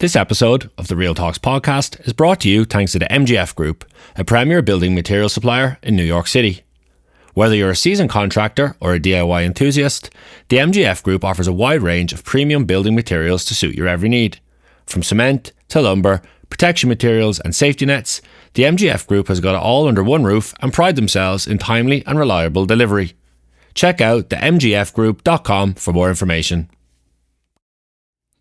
This episode of the Real Talks podcast is brought to you thanks to the MGF Group, a premier building material supplier in New York City. Whether you're a seasoned contractor or a DIY enthusiast, the MGF Group offers a wide range of premium building materials to suit your every need. From cement to lumber, protection materials and safety nets, the MGF Group has got it all under one roof and pride themselves in timely and reliable delivery. Check out the mgfgroup.com for more information.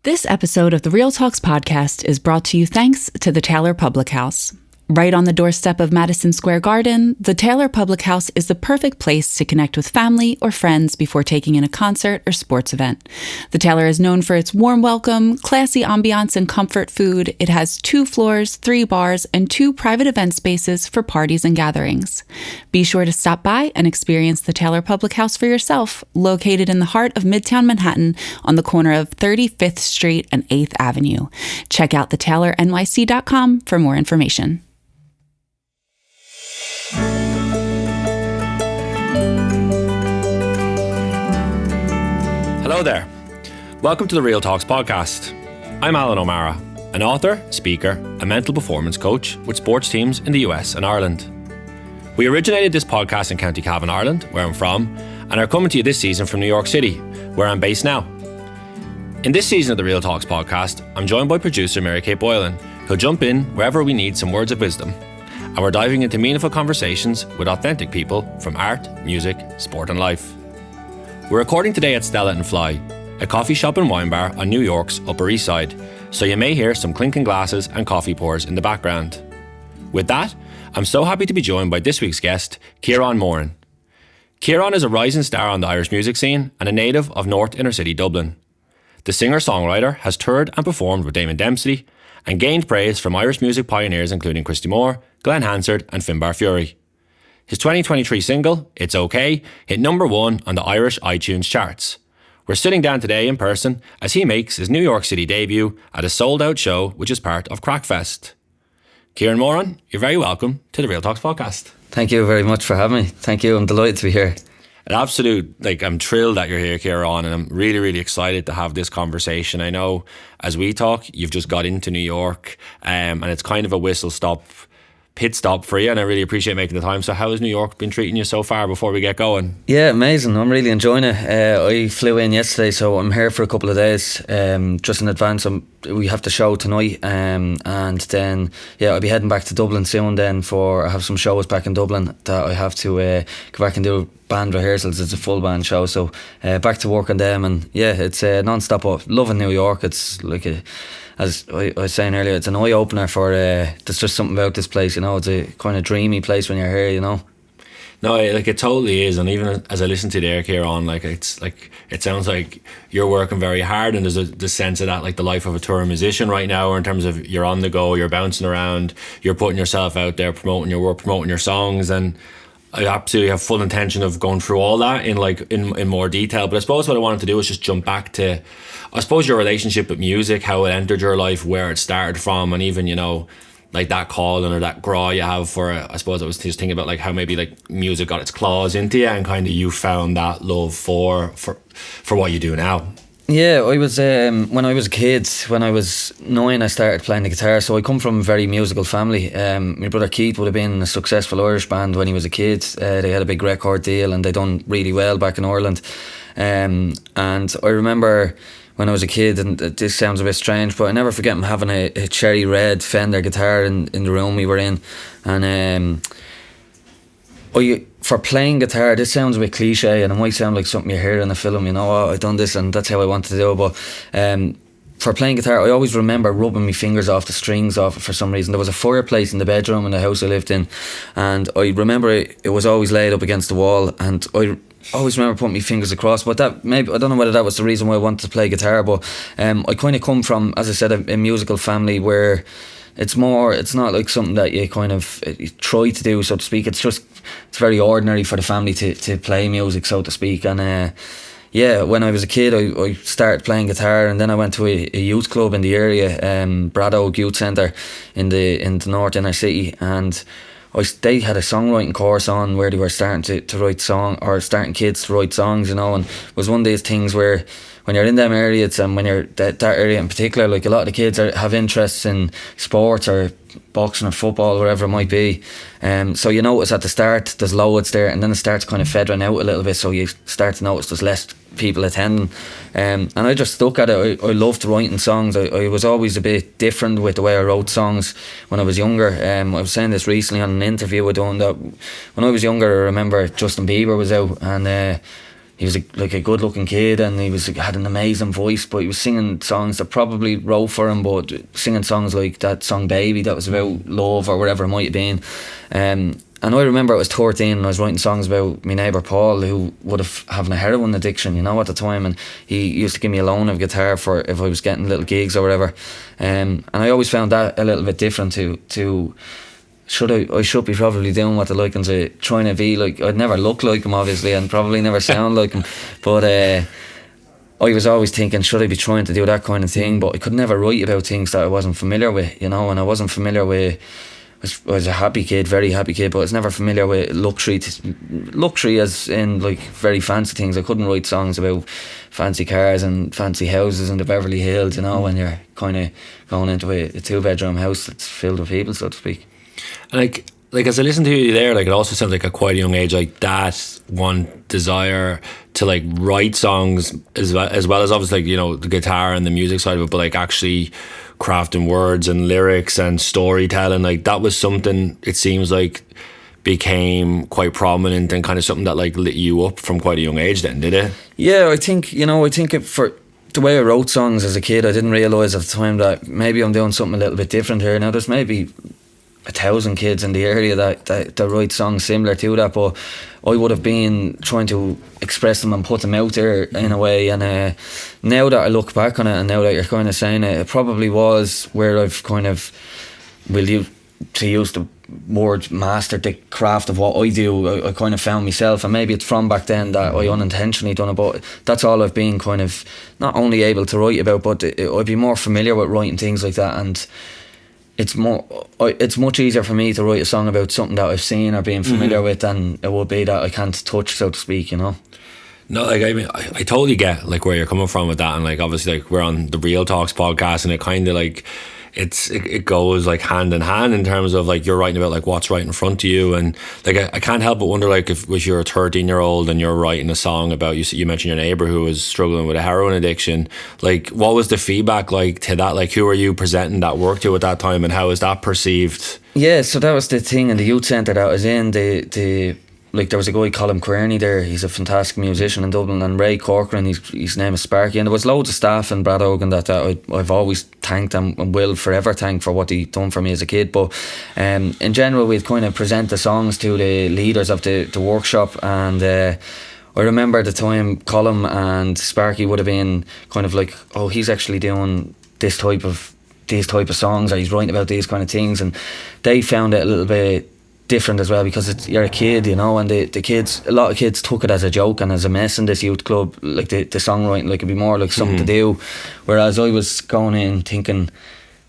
This episode of the Real Talks podcast is brought to you thanks to the Taylor Public House. Right on the doorstep of Madison Square Garden, the Taylor Public House is the perfect place to connect with family or friends before taking in a concert or sports event. The Taylor is known for its warm welcome, classy ambiance, and comfort food. It has 2 floors, 3 bars, and 2 private event spaces for parties and gatherings. Be sure to stop by and experience the Taylor Public House for yourself, located in the heart of Midtown Manhattan on the corner of 35th Street and 8th Avenue. Check out thetaylornyc.com for more information. Hello there. Welcome to the Real Talks podcast. I'm Alan O'Mara, an author, speaker, and mental performance coach with sports teams in the US and Ireland. We originated this podcast in County Cavan, Ireland, where I'm from, and are coming to you this season from New York City, where I'm based now. In this season of the Real Talks podcast, I'm joined by producer Mary Kate Boylan, who'll jump in wherever we need some words of wisdom. And we're diving into meaningful conversations with authentic people from art, music, sport and life. We're recording today at Stella and Fly, a coffee shop and wine bar on New York's Upper East Side, so you may hear some clinking glasses and coffee pours in the background. With that, I'm so happy to be joined by this week's guest, Ciarán Moran. Ciarán is a rising star on the Irish music scene and a native of North Inner City Dublin. The singer-songwriter has toured and performed with Damien Dempsey and gained praise from Irish music pioneers including Christy Moore, Glen, Hansard and Finbar Furey. His 2023 single, It's OK, hit number 1 on the Irish iTunes charts. We're sitting down today in person as he makes his New York City debut at a sold-out show which is part of Crackfest. Ciarán Moran, you're very welcome to the Real Talks podcast. Thank you very much for having me. Thank you, I'm delighted to be here. An absolute, I'm thrilled that you're here, Ciarán, and I'm really, really excited to have this conversation. I know as we talk, you've just got into New York and it's kind of a pit stop for you, and I really appreciate making the time. So how has New York been treating you so far before we get going? Yeah, amazing. I'm really enjoying it. I flew in yesterday, so I'm here for a couple of days just in advance. We have the show tonight and then I'll be heading back to Dublin soon then I have some shows back in Dublin that I have to go back and do band rehearsals. It's a full band show, so back to work on them, and it's non-stop up. Loving New York. It's like as I was saying earlier, it's an eye-opener for there's just something about this place, it's a kind of dreamy place when you're here, No, it totally is, and even as I listen to the Eric here on, it sounds like you're working very hard, and there's the sense of that, the life of a touring musician right now, or in terms of you're on the go, you're bouncing around, you're putting yourself out there, promoting your work, promoting your songs, and I absolutely have full intention of going through all that in more detail. But I suppose what I wanted to do is just jump back to, I suppose, your relationship with music, how it entered your life, where it started from, and even, that calling or that graw you have for it. I suppose I was just thinking about how maybe music got its claws into you and kind of you found that love for what you do now. Yeah, I was when I was a kid, when I was 9, I started playing the guitar. So I come from a very musical family. My brother Keith would have been in a successful Irish band when he was a kid. They had a big record deal and they done really well back in Ireland. And I remember when I was a kid, and this sounds a bit strange, but I never forget him having a cherry red Fender guitar in the room we were in. And for playing guitar, this sounds a bit cliche and it might sound like something you hear in a film, I've done this and that's how I wanted to do it, but for playing guitar, I always remember rubbing my fingers off the strings off it for some reason. There was a fireplace in the bedroom in the house I lived in, and I remember it was always laid up against the wall, and I always remember putting my fingers across, but that maybe, I don't know whether that was the reason why I wanted to play guitar, but I kind of come from, as I said, a musical family where it's not like something that you kind of try to do, so to speak. It's very ordinary for the family to play music, so to speak. And when I was a kid, I started playing guitar, and then I went to a youth club in the area, Braddock Youth Centre in the North Inner City, and they had a songwriting course on where they were starting to write starting kids to write songs, and it was one of these things where when you're in them areas, and when you're that area in particular, like a lot of the kids have interests in sports or boxing or football, whatever it might be. So you notice at the start there's loads there, and then it starts kind of feathering out a little bit, so you start to notice there's less people attending. And I just stuck at it. I loved writing songs. I was always a bit different with the way I wrote songs when I was younger. I was saying this recently on an interview with doing that when I was younger, I remember Justin Bieber was out, and he was like a good looking kid, and he had an amazing voice, but he was singing songs that probably wrote for him, but singing songs like that song Baby that was about love or whatever it might have been. And I remember I was 13 and I was writing songs about my neighbour Paul, who would have having a heroin addiction, at the time, and he used to give me a loan of a guitar for if I was getting little gigs or whatever. And I always found that a little bit different to I should be probably doing what they're like and trying to be like. I'd never look like him, obviously, and probably never sound like him, but I was always thinking, should I be trying to do that kind of thing? But I could never write about things that I wasn't familiar with, and I wasn't familiar with. I was a happy kid, very happy kid, but I was never familiar with luxury as in like very fancy things. I couldn't write songs about fancy cars and fancy houses in the Beverly Hills, when you're kind of going into a 2-bedroom house that's filled with people, so to speak. And like as I listen to you there, like it also sounds like at quite a young age, like that one desire to like write songs as well as obviously like, the guitar and the music side of it, but like actually crafting words and lyrics and storytelling, like that was something, it seems like, became quite prominent and kind of something that like lit you up from quite a young age then, did it? Yeah, I think for the way I wrote songs as a kid, I didn't realise at the time that maybe I'm doing something a little bit different here. Now there's maybe 1,000 kids in the area that write songs similar to that, but I would have been trying to express them and put them out there in a way. And now that I look back on it, and now that you're kind of saying it, it probably was where I've kind of, to use the word, mastered the craft of what I do. I kind of found myself, and maybe it's from back then that I unintentionally done it, but that's all I've been kind of not only able to write about, but I'd be more familiar with writing things like that. And it's much easier for me to write a song about something that I've seen or being familiar with than it would be that I can't touch, so to speak, No, like I mean, I totally get like where you're coming from with that, and like obviously like we're on the Real Talks podcast, and it kind of like it goes like hand in hand in terms of like you're writing about like what's right in front of you, and like I can't help but wonder like if you're a 13-year-old and you're writing a song about you mentioned your neighbour who was struggling with a heroin addiction, like what was the feedback like to that? Like who were you presenting that work to at that time, and how is that perceived? Yeah, so that was the thing in the youth centre that I was in. Like there was a guy, Colin Querney there, he's a fantastic musician in Dublin, and Ray Corcoran, his name is Sparky, and there was loads of staff in Brad Hogan that I've always thanked and will forever thank for what he done for me as a kid. But in general, we'd kind of present the songs to the leaders of the workshop, and I remember the time Colin and Sparky would have been kind of like, oh, he's actually doing these type of songs, or he's writing about these kind of things, and they found it a little bit different as well, because you're a kid, and the kids, a lot of kids took it as a joke and as a mess in this youth club, like the songwriting, like it'd be more like something to do, whereas I was going in thinking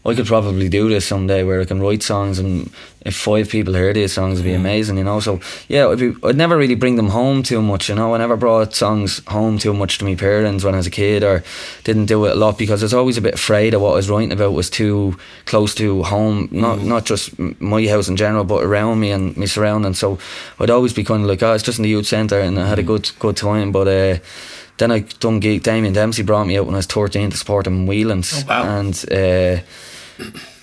I could probably do this someday, where I can write songs, and if 5 people hear these songs, it'd be amazing, So yeah, I'd never really bring them home too much, I never brought songs home too much to my parents when I was a kid, or didn't do it a lot, because I was always a bit afraid of what I was writing about was too close to home, not just my house in general, but around me and my surroundings. So I'd always be kind of like, it's just in the youth centre, and I had a good time. But then I done gig. Damien Dempsey brought me out when I was 13 to support him in Whelan's. Oh, wow. And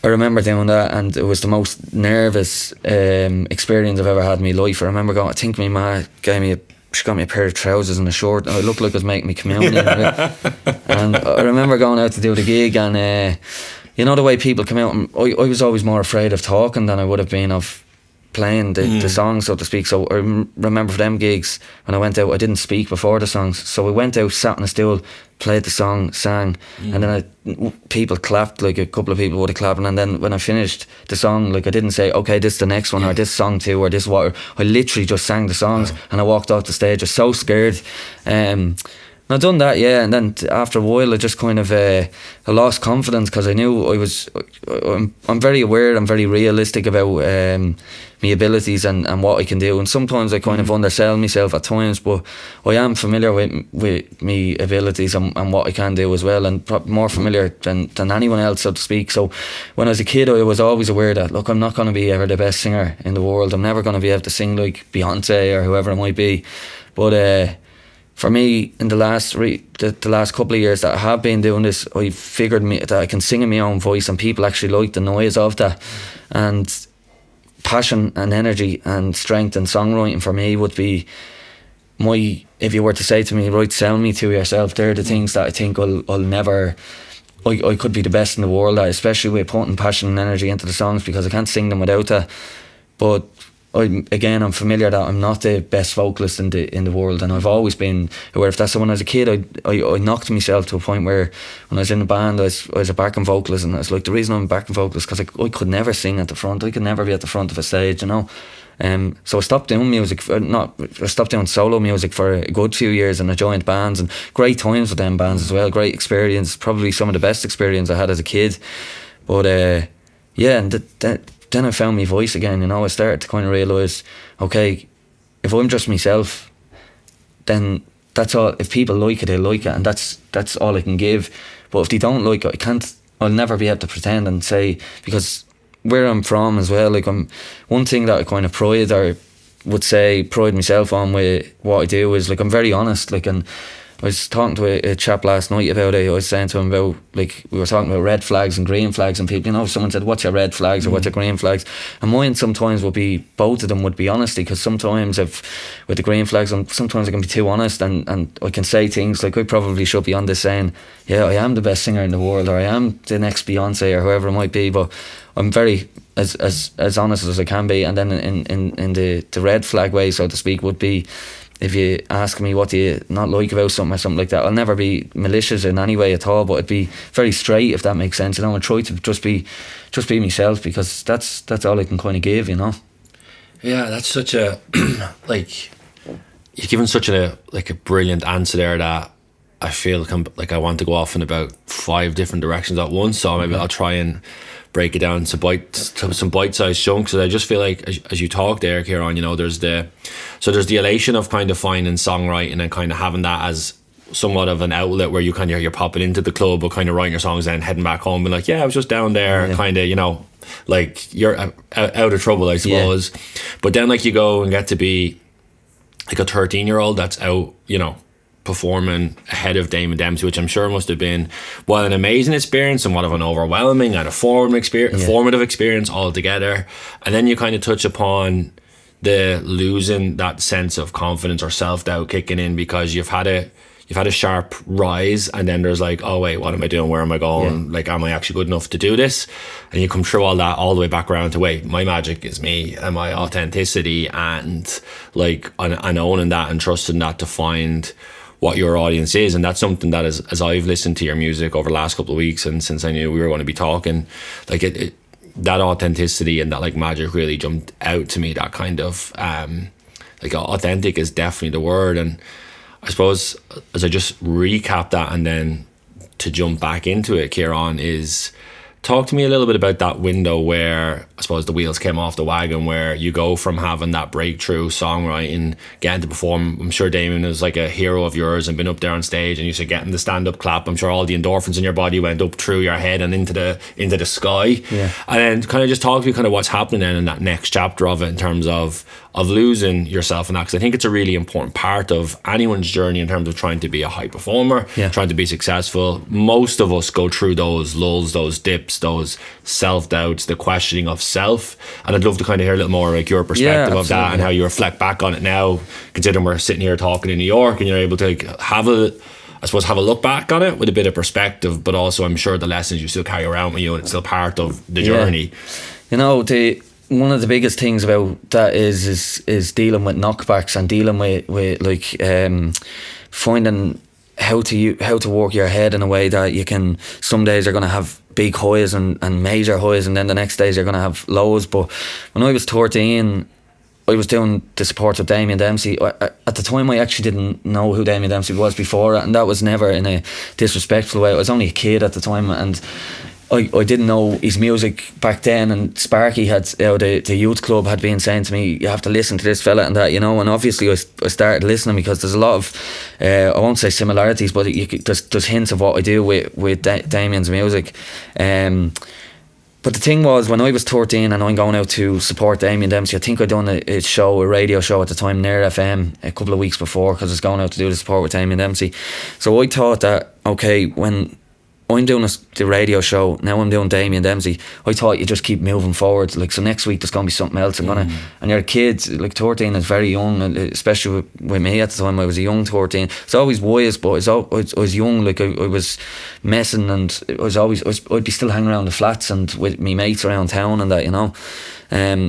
I remember doing that, and it was the most nervous experience I've ever had in my life. I remember going, I think my ma she got me a pair of trousers and a short, and I looked like I was making me communion. And I remember going out to do the gig, and the way people come out, and I was always more afraid of talking than I would have been of playing the songs, so to speak. So I remember for them gigs, when I went out, I didn't speak before the songs, so I went out, sat on a stool, played the song, sang, and then people clapped, like a couple of people would have clapped, and then when I finished the song, like I didn't say, okay, this is the next one, or this song too, or this what, I literally just sang the songs, and I walked off the stage. I was so scared. And I've done that, yeah, and then after a while I just kind of I lost confidence, because I knew I'm very aware, I'm very realistic about my abilities and what I can do, and sometimes I kind of undersell myself at times, but I am familiar with my abilities and what I can do as well, and more familiar than anyone else, so to speak. So when I was a kid, I was always aware that, look, I'm not going to be ever the best singer in the world, I'm never going to be able to sing like Beyonce or whoever it might be, but for me, in the last couple of years that I have been doing this, I figured that I can sing in my own voice, and people actually like the noise of that. And passion and energy and strength and songwriting for me would be if you were to say to me, right, sell me to yourself, they're the things that I think I'll never... I could be the best in the world at, especially with putting passion and energy into the songs, because I can't sing them without that. But I'm familiar that I'm not the best vocalist in the world, and I've always been aware of that. So when I was a kid, I knocked myself to a point where when I was in the band, I was a backing vocalist, and I was like, the reason I'm a backing vocalist is because I could never sing at the front. I could never be at the front of a stage, you know. So I stopped doing music. I stopped doing solo music for a good few years, and I joined bands, and great times with them bands as well. Great experience, probably some of the best experience I had as a kid. But yeah, and then I found my voice again, you know. I started to kind of realise, okay, if I'm just myself, then that's all. If people like it, they like it, and that's all I can give. But if they don't like it, I'll never be able to pretend and say, because where I'm from as well, like, one thing that I kind of pride myself on with what I do is, like, I'm very honest, like, and I was talking to a chap last night about it. I was saying to him about, like, we were talking about red flags and green flags, and people, you know, someone said, what's your red flags or what's your green flags? And mine sometimes would be, both of them would be honesty, because sometimes with the green flags, sometimes I can be too honest, and I can say things like, I probably should be on this saying, yeah, I am the best singer in the world, or I am the next Beyonce, or whoever it might be, but I'm very as honest as I can be. And then in the red flag way, so to speak, would be, if you ask me what do you not like about something or something like that, I'll never be malicious in any way at all, but it'd be very straight, if that makes sense, you know, and try to just be myself, because that's all I can kind of give, you know. Yeah, that's such a like, you've given such a brilliant answer there that I feel like I want to go off in about 5 different directions at once, so maybe I'll try and break it down to some bite-sized chunks. And I just feel like as you talk there, Ciarán, you know, there's the elation of kind of finding songwriting and kind of having that as somewhat of an outlet where you kind of, you're popping into the club or kind of writing your songs and heading back home and like, yeah, I was just down there, kind of, you know, like you're out of trouble, I suppose. Yeah. But then like you go and get to be like a 13-year-old that's out, you know, performing ahead of Damien Dempsey, which I'm sure must have been, well, an amazing experience and what of an overwhelming and a formative experience altogether. And then you kind of touch upon the losing that sense of confidence or self-doubt kicking in, because you've had a sharp rise, and then there's like, oh wait, what am I doing, where am I going, like, am I actually good enough to do this? And you come through all that all the way back around to, wait, my magic is me and my authenticity, and like and owning that and trusting that to find what your audience is. And that's something that as I've listened to your music over the last couple of weeks, and since I knew we were going to be talking, like it that authenticity and that like magic really jumped out to me. That kind of like authentic is definitely the word. And I suppose as I just recap that and then to jump back into it, Ciarán, is talk to me a little bit about that window where I suppose the wheels came off the wagon, where you go from having that breakthrough songwriting, getting to perform. I'm sure Damien is like a hero of yours and been up there on stage, and you said getting the stand-up clap. I'm sure all the endorphins in your body went up through your head and into the sky. Yeah. And then kind of just talk to me kind of what's happening then in that next chapter of it, in terms of losing yourself in that, because I think it's a really important part of anyone's journey in terms of trying to be a high performer, trying to be successful. Most of us go through those lulls, those dips, those self-doubts, the questioning of self. And I'd love to kind of hear a little more like your perspective of that and how you reflect back on it now, considering we're sitting here talking in New York and you're able to like have a look back on it with a bit of perspective, but also I'm sure the lessons you still carry around with you, and it's still part of the journey. You know, one of the biggest things about that is dealing with knockbacks and dealing with like finding how to work your head in a way that you can. Some days are going to have big highs and major highs, and then the next days you're going to have lows. But when I was 13, I was doing the support of Damien Dempsey. At the time, I actually didn't know who Damien Dempsey was before, and that was never in a disrespectful way. I was only a kid at the time, and I didn't know his music back then. And Sparky had, the youth club had been saying to me, you have to listen to this fella and that, and obviously I started listening, because there's a lot of, I won't say similarities, but there's hints of what I do with Damien's music. But the thing was, when I was 13 and I'm going out to support Damien Dempsey, I think I'd done a radio show at the time, Nair FM, a couple of weeks before, because I was going out to do the support with Damien Dempsey. So I thought that, okay, when I'm doing the radio show, now I'm doing Damien Dempsey, I thought you just keep moving forward. Like, so next week there's going to be something else. And you're a kid, like 13 is very young, and especially with me at the time, I was a young 13. It's always wise, but I was young, like I was messing, and I'd be still hanging around the flats and with me mates around town and that,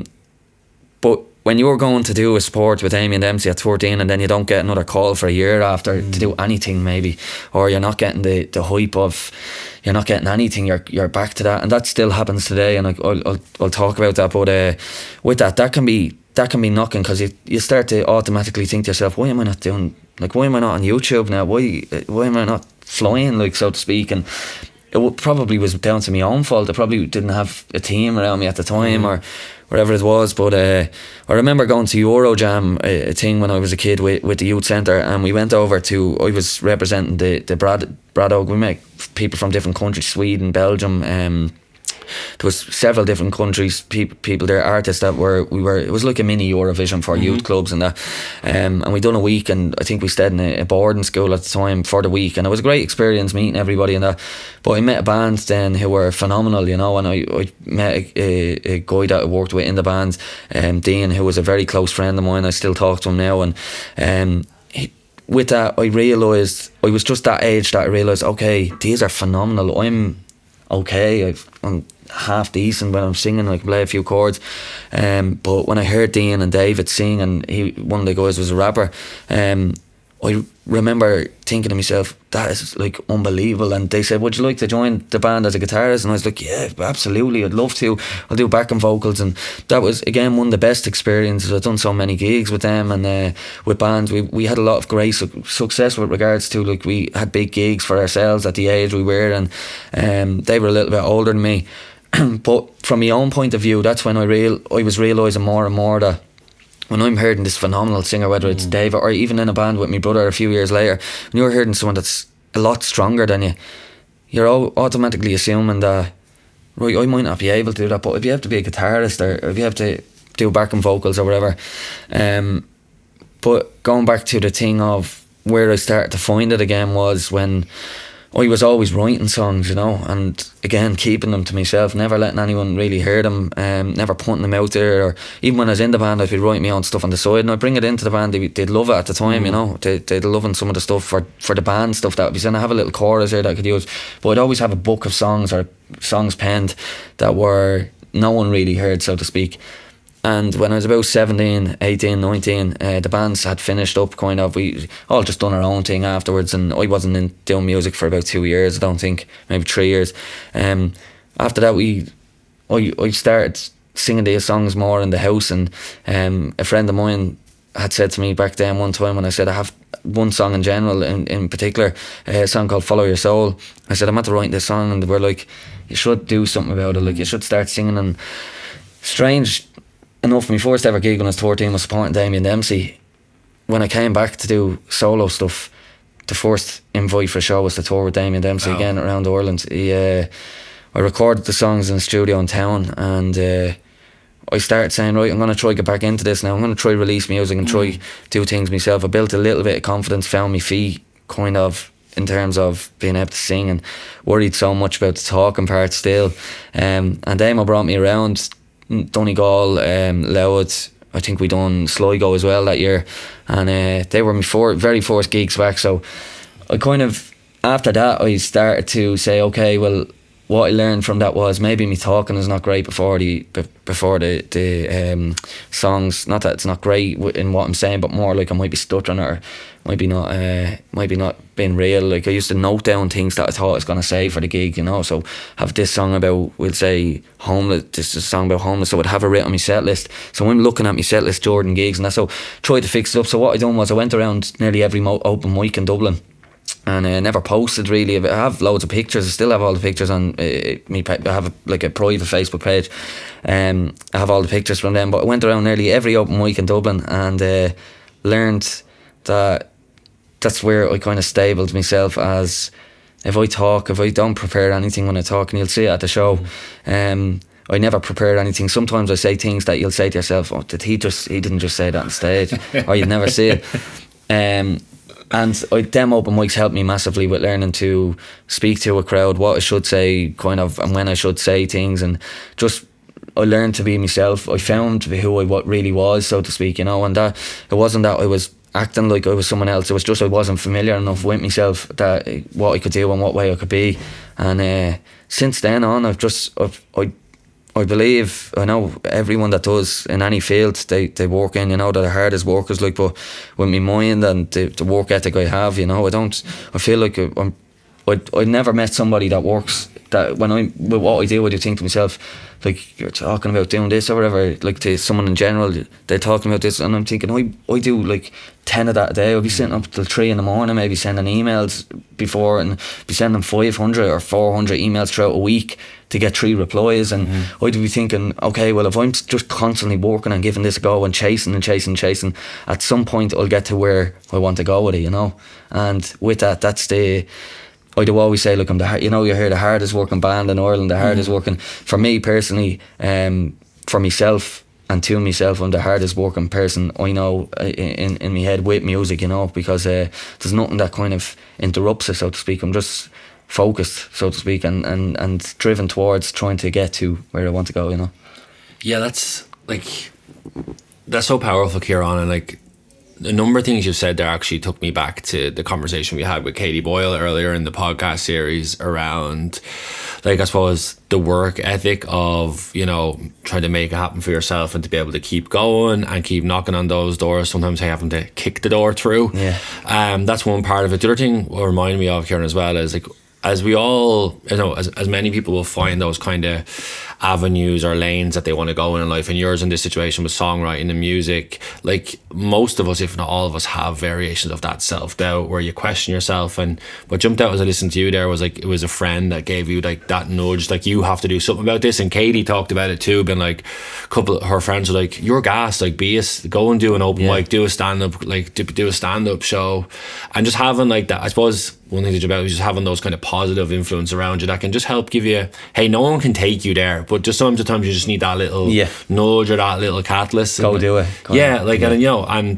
but when you're going to do a sport with Damien Dempsey at 14, and then you don't get another call for a year after to do anything, maybe, or you're not getting the hype of, you're not getting anything, you're back to that, and that still happens today, and I'll talk about that. But with that can be knocking, because you start to automatically think to yourself, why am I not on YouTube now? Why am I not flying, like, so to speak? And it probably was down to my own fault. I probably didn't have a team around me at the time, or wherever it was. But I remember going to Eurojam, a thing when I was a kid with the youth centre, and we went over to, I was representing the Bradog. We met people from different countries, Sweden, Belgium, there was several different countries, people there, artists that it was like a mini Eurovision for youth clubs and that, and we done a week, and I think we stayed in a boarding school at the time for the week, and it was a great experience meeting everybody and that. But I met a band then who were phenomenal, and I met a guy that I worked with in the band, Deacon, who was a very close friend of mine. I still talk to him now, and with that I realised, I was just that age that I realised, okay, these are phenomenal. I'm okay, I'm half decent when I'm singing, I can play a few chords, but when I heard Deacon and David sing, and one of the guys was a rapper, I remember thinking to myself, that is like unbelievable. And they said, would you like to join the band as a guitarist? And I was like, yeah, absolutely, I'd love to. I'll do backing vocals. And that was, again, one of the best experiences. I've done so many gigs with them, and with bands. We had a lot of great success with regards to, like, we had big gigs for ourselves at the age we were, and they were a little bit older than me. But from my own point of view, that's when I was realising more and more that when I'm hearing this phenomenal singer, whether it's David or even in a band with my brother a few years later, when you're hearing someone that's a lot stronger than you, you're automatically assuming that, right, I might not be able to do that, but if you have to be a guitarist, or if you have to do backing vocals or whatever, but going back to the thing of where I started to find it again was when I was always writing songs, and again, keeping them to myself, never letting anyone really hear them, never putting them out there. Or even when I was in the band, I'd be writing my own stuff on the side, and I'd bring it into the band. They'd love it at the time, they'd loving some of the stuff for the band stuff that would be saying. I have a little chorus here that I could use, but I'd always have a book of songs or songs penned that were no one really heard, so to speak. And when I was about 17, 18, 19, the bands had finished up, kind of. We all just done our own thing afterwards, and I wasn't in doing music for about 2 years, I don't think, maybe 3 years. After that, I started singing these songs more in the house, and a friend of mine had said to me back then one time when I said, I have one song in general, in particular, a song called Follow Your Soul. I said, I'm at to write this song, and they were like, you should do something about it, like, you should start singing. And strange enough, my first ever gig when I was 14 was supporting Damien Dempsey. When I came back to do solo stuff, the first invite for a show was to tour with Damien Dempsey again around Ireland. I recorded the songs in the studio in town, and I started saying, right, I'm going to try get back into this now. I'm going to try release music and try do things myself. I built a little bit of confidence, found my feet, kind of, in terms of being able to sing, and worried so much about the talking part still. And Damo brought me around Donegal, Louth. I think we done Sligo as well that year, and they were my very first gigs back. So I kind of, after that, I started to say, okay, well, what I learned from that was maybe me talking is not great before the songs. Not that it's not great in what I'm saying, but more like I might be stuttering or might be not being real. Like I used to note down things that I thought I was gonna say for the gig, you know. So have this song about, we'll say homeless. This is a song about homeless. So I'd have it written on my set list. So I'm looking at my set list during gigs, and that's so tried to fix it up. So what I done was I went around nearly every open mic in Dublin. And I never posted really. I have loads of pictures. I still have all the pictures on me. I have a private Facebook page. I have all the pictures from them. But I went around nearly every open mic in Dublin and learned that that's where I kind of stabled myself as, if I don't prepare anything when I talk, and you'll see it at the show. I never prepared anything. Sometimes I say things that you'll say to yourself, "Oh, he didn't just say that on stage," or you'd never see it. And them open mics helped me massively with learning to speak to a crowd, what I should say, kind of, and when I should say things, and just I learned to be myself. I found who I really was, so to speak, you know. And that it wasn't that I was acting like I was someone else. It was just I wasn't familiar enough with myself that what I could do and what way I could be. And since then on, I believe, I know everyone that does in any field, they work in, you know, they're the hardest workers, like, but with my mind and the work ethic I have, you know, I feel like I never met somebody that works, that with what I do, I do think to myself, like, you're talking about doing this or whatever, like to someone in general, they're talking about this, and I'm thinking, I do like 10 of that a day. I'll be sitting up till 3 a.m, maybe sending emails before, and be sending 500 or 400 emails throughout a week to get 3 replies. And I'd be thinking, okay, well, if I'm just constantly working and giving this a go and chasing, at some point I'll get to where I want to go with it, you know. And with that, that's I do always say, look, I'm you hear the hardest working band in Ireland, the hardest working, for me personally, for myself and to myself, I'm the hardest working person I know in my head with music, you know, because there's nothing that kind of interrupts it, so to speak. I'm just focused, so to speak, and driven towards trying to get to where I want to go, you know. Yeah, that's so powerful, Ciarán, and like a number of things you said there actually took me back to the conversation we had with Katie Boyle earlier in the podcast series around, like, I suppose the work ethic of, you know, trying to make it happen for yourself and to be able to keep going and keep knocking on those doors, sometimes having to kick the door through. Yeah. That's one part of it. The other thing what reminded me of, Ciarán, as well, is like, as we all, you know, as many people will find those kind of avenues or lanes that they want to go in life, and yours in this situation with songwriting and music, like most of us, if not all of us, have variations of that self-doubt where you question yourself. And what jumped out as I listened to you there was like, it was a friend that gave you like that nudge, like, you have to do something about this. And Katie talked about it too, been like, a couple of her friends were like, you're gas, like, go and do an open mic, do a stand-up, like do a stand-up show. And just having like that, I suppose one thing about is just having those kind of positive influence around you that can just help give you, hey, no one can take you there, but just sometimes you just need that little nudge or that little catalyst. Go do it. And you know, and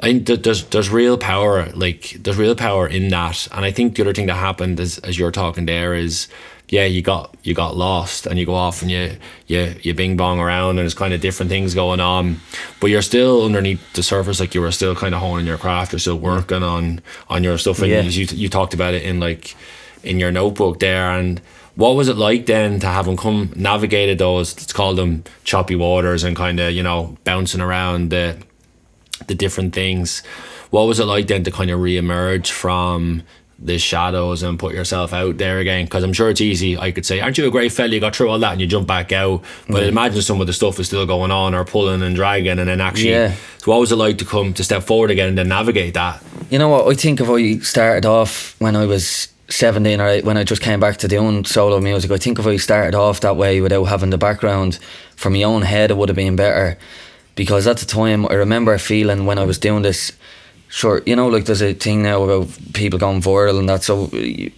I think that there's real power, like there's real power in that. And I think the other thing that happened as you're talking there is, you got lost and you go off and you bing bong around and there's kind of different things going on, but you're still underneath the surface, like you were still kind of honing your craft, you're still working on your stuff, and you talked about it in your notebook there. And what was it like then to have them navigated those, let's call them choppy waters, and kind of, you know, bouncing around the different things? What was it like then to kind of re-emerge from the shadows and put yourself out there again? Because I'm sure it's easy, I could say, aren't you a great fella, you got through all that and you jump back out, but imagine some of the stuff is still going on, or pulling and dragging, and then actually so what was it like to step forward again and then navigate that? You know what, I think if I started off when I was 17, or when I just came back to doing solo music, I think if I started off that way without having the background for my own head, it would have been better. Because at the time I remember feeling when I was doing this, sure, you know, like there's a thing now about people going viral and that, so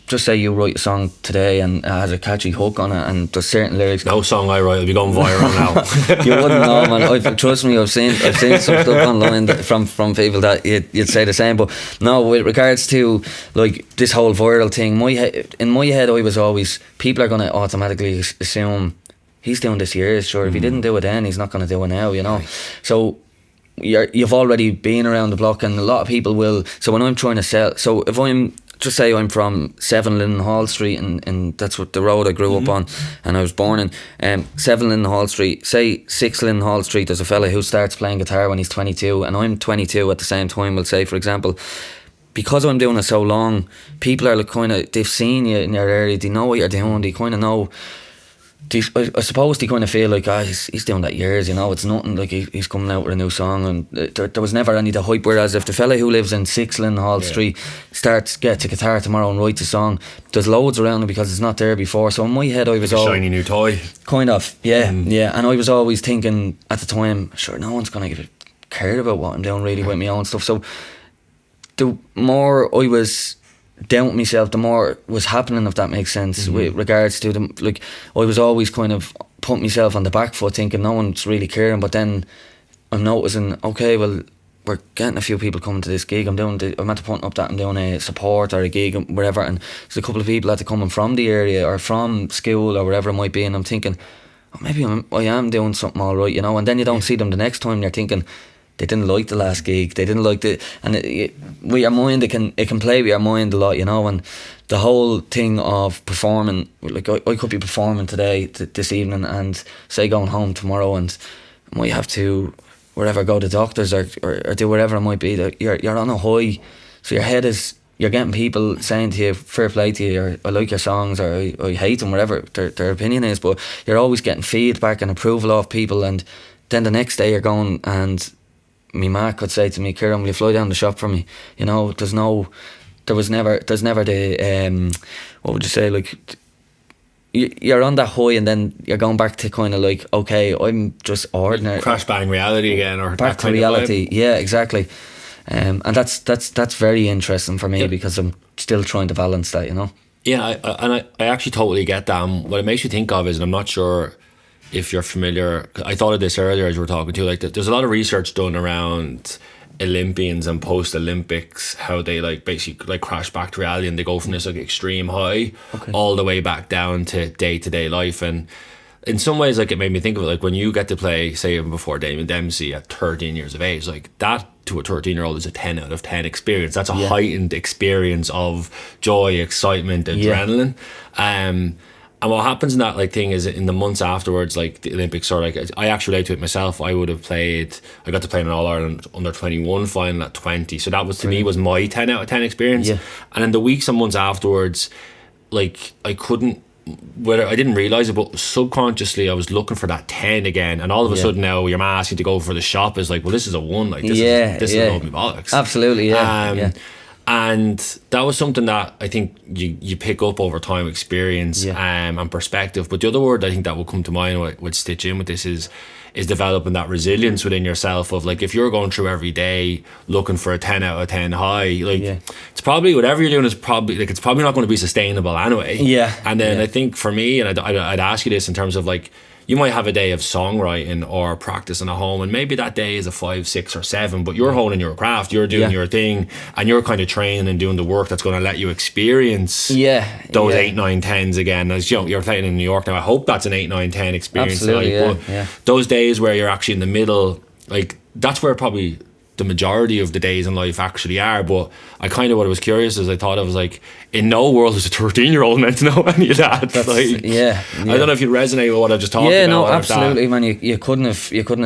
just say you write a song today and it has a catchy hook on it and there's certain lyrics. No song I write will be going viral now. You wouldn't know, man. Trust me, I've seen some stuff online from people that you'd say the same. But no, with regards to like this whole viral thing, in my head I was always, people are going to automatically assume he's doing this years, sure, if he didn't do it then, he's not going to do it now, you know. So you've already been around the block, and a lot of people will. So when I'm trying to sell, so if I'm just say I'm from 7 Linden Hall Street, and that's what the road I grew up on, and I was born in. 7 Linden Hall Street, say 6 Linden Hall Street, there's a fella who starts playing guitar when he's 22, and I'm 22 at the same time. We'll say, for example, because I'm doing it so long, people are like kind of, they've seen you in your area, they know what you're doing, they kind of know. I suppose they kind of feel like, he's doing that years, you know, it's nothing, like he's coming out with a new song, and there was never any the hype. Whereas if the fella who lives in 6 Linden Hall Street gets a guitar tomorrow and writes a song, there's loads around him because it's not there before. So in my head I was all shiny new toy, kind of, and I was always thinking at the time, sure, no one's going to care about what I'm doing really with my own stuff. So the more I was down with myself, the more was happening, if that makes sense, with regards to them. Like, I was always kind of putting myself on the back foot, thinking no one's really caring. But then I'm noticing, okay, well, we're getting a few people coming to this gig. I'm at the point up that I'm doing a support or a gig, whatever, and there's a couple of people that are coming from the area or from school or wherever it might be, and I'm thinking, oh, maybe I am doing something all right, you know. And then you don't see them the next time, and you're thinking, they didn't like the last gig, they didn't like the, and with your mind, it can play with your mind a lot, you know. And the whole thing of performing, like I could be performing today, this evening, and say going home tomorrow, and I might have to wherever, go to doctors or do whatever it might be. That you're on a high, so your head is, you're getting people saying to you, fair play to you, or I like your songs, or I hate them, whatever their opinion is, but you're always getting feedback and approval off people. And then the next day you're going, and my ma could say to me, Ciarán, will you fly down the shop for me? You know, there's never the what would you say, like, you're on that high, and then you're going back to kind of like, okay, I'm just ordinary, crash bang reality again, or back to reality. Yeah, exactly. And that's very interesting for me, because I'm still trying to balance that, you know. Yeah, I actually totally get that. And what it makes you think of is, and I'm not sure if you're familiar, I thought of this earlier as we were talking to you, like there's a lot of research done around Olympians and post-Olympics, how they like basically like crash back to reality, and they go from this like extreme high all the way back down to day-to-day life. And in some ways, like, it made me think of it, like when you get to play, say, even before Damien Dempsey at 13 years of age, like that to a 13-year-old is a 10 out of 10 experience. That's a heightened experience of joy, excitement, adrenaline. And what happens in that like thing is, in the months afterwards, like the Olympics, or like, I actually relate to it myself. I got to play in an All-Ireland under 21 final at 20. So that was, to me, was my 10 out of 10 experience. Yeah. And in the weeks and months afterwards, like, I didn't realise it, but subconsciously I was looking for that 10 again. And all of a sudden now your man asking to go for the shop is like, well, this is a 1. Like, this is all me bollocks. Absolutely, And that was something that I think you pick up over time, experience and perspective. But the other word I think that will come to mind would stitch in with this is developing that resilience within yourself, of like, if you're going through every day looking for a 10 out of 10 high, like it's probably, whatever you're doing is probably like, it's probably not going to be sustainable anyway. And then I think for me, and I'd ask you this in terms of like, you might have a day of songwriting or practicing at home, and maybe that day is a 5, 6 or 7, but you're honing your craft, you're doing your thing, and you're kind of training and doing the work that's going to let you experience those 8, 9, 10s again. As you know, you're playing in New York now, I hope that's an 8, 9, 10 experience. Absolutely, but those days where you're actually in the middle, like, that's where probably the majority of the days in life actually are. But I kind of, what I was curious is, I thought I was like, in no world is a 13-year-old meant to know any of that. Like, I don't know if you resonate with what I just talked about. Yeah, no, absolutely, man. You couldn't have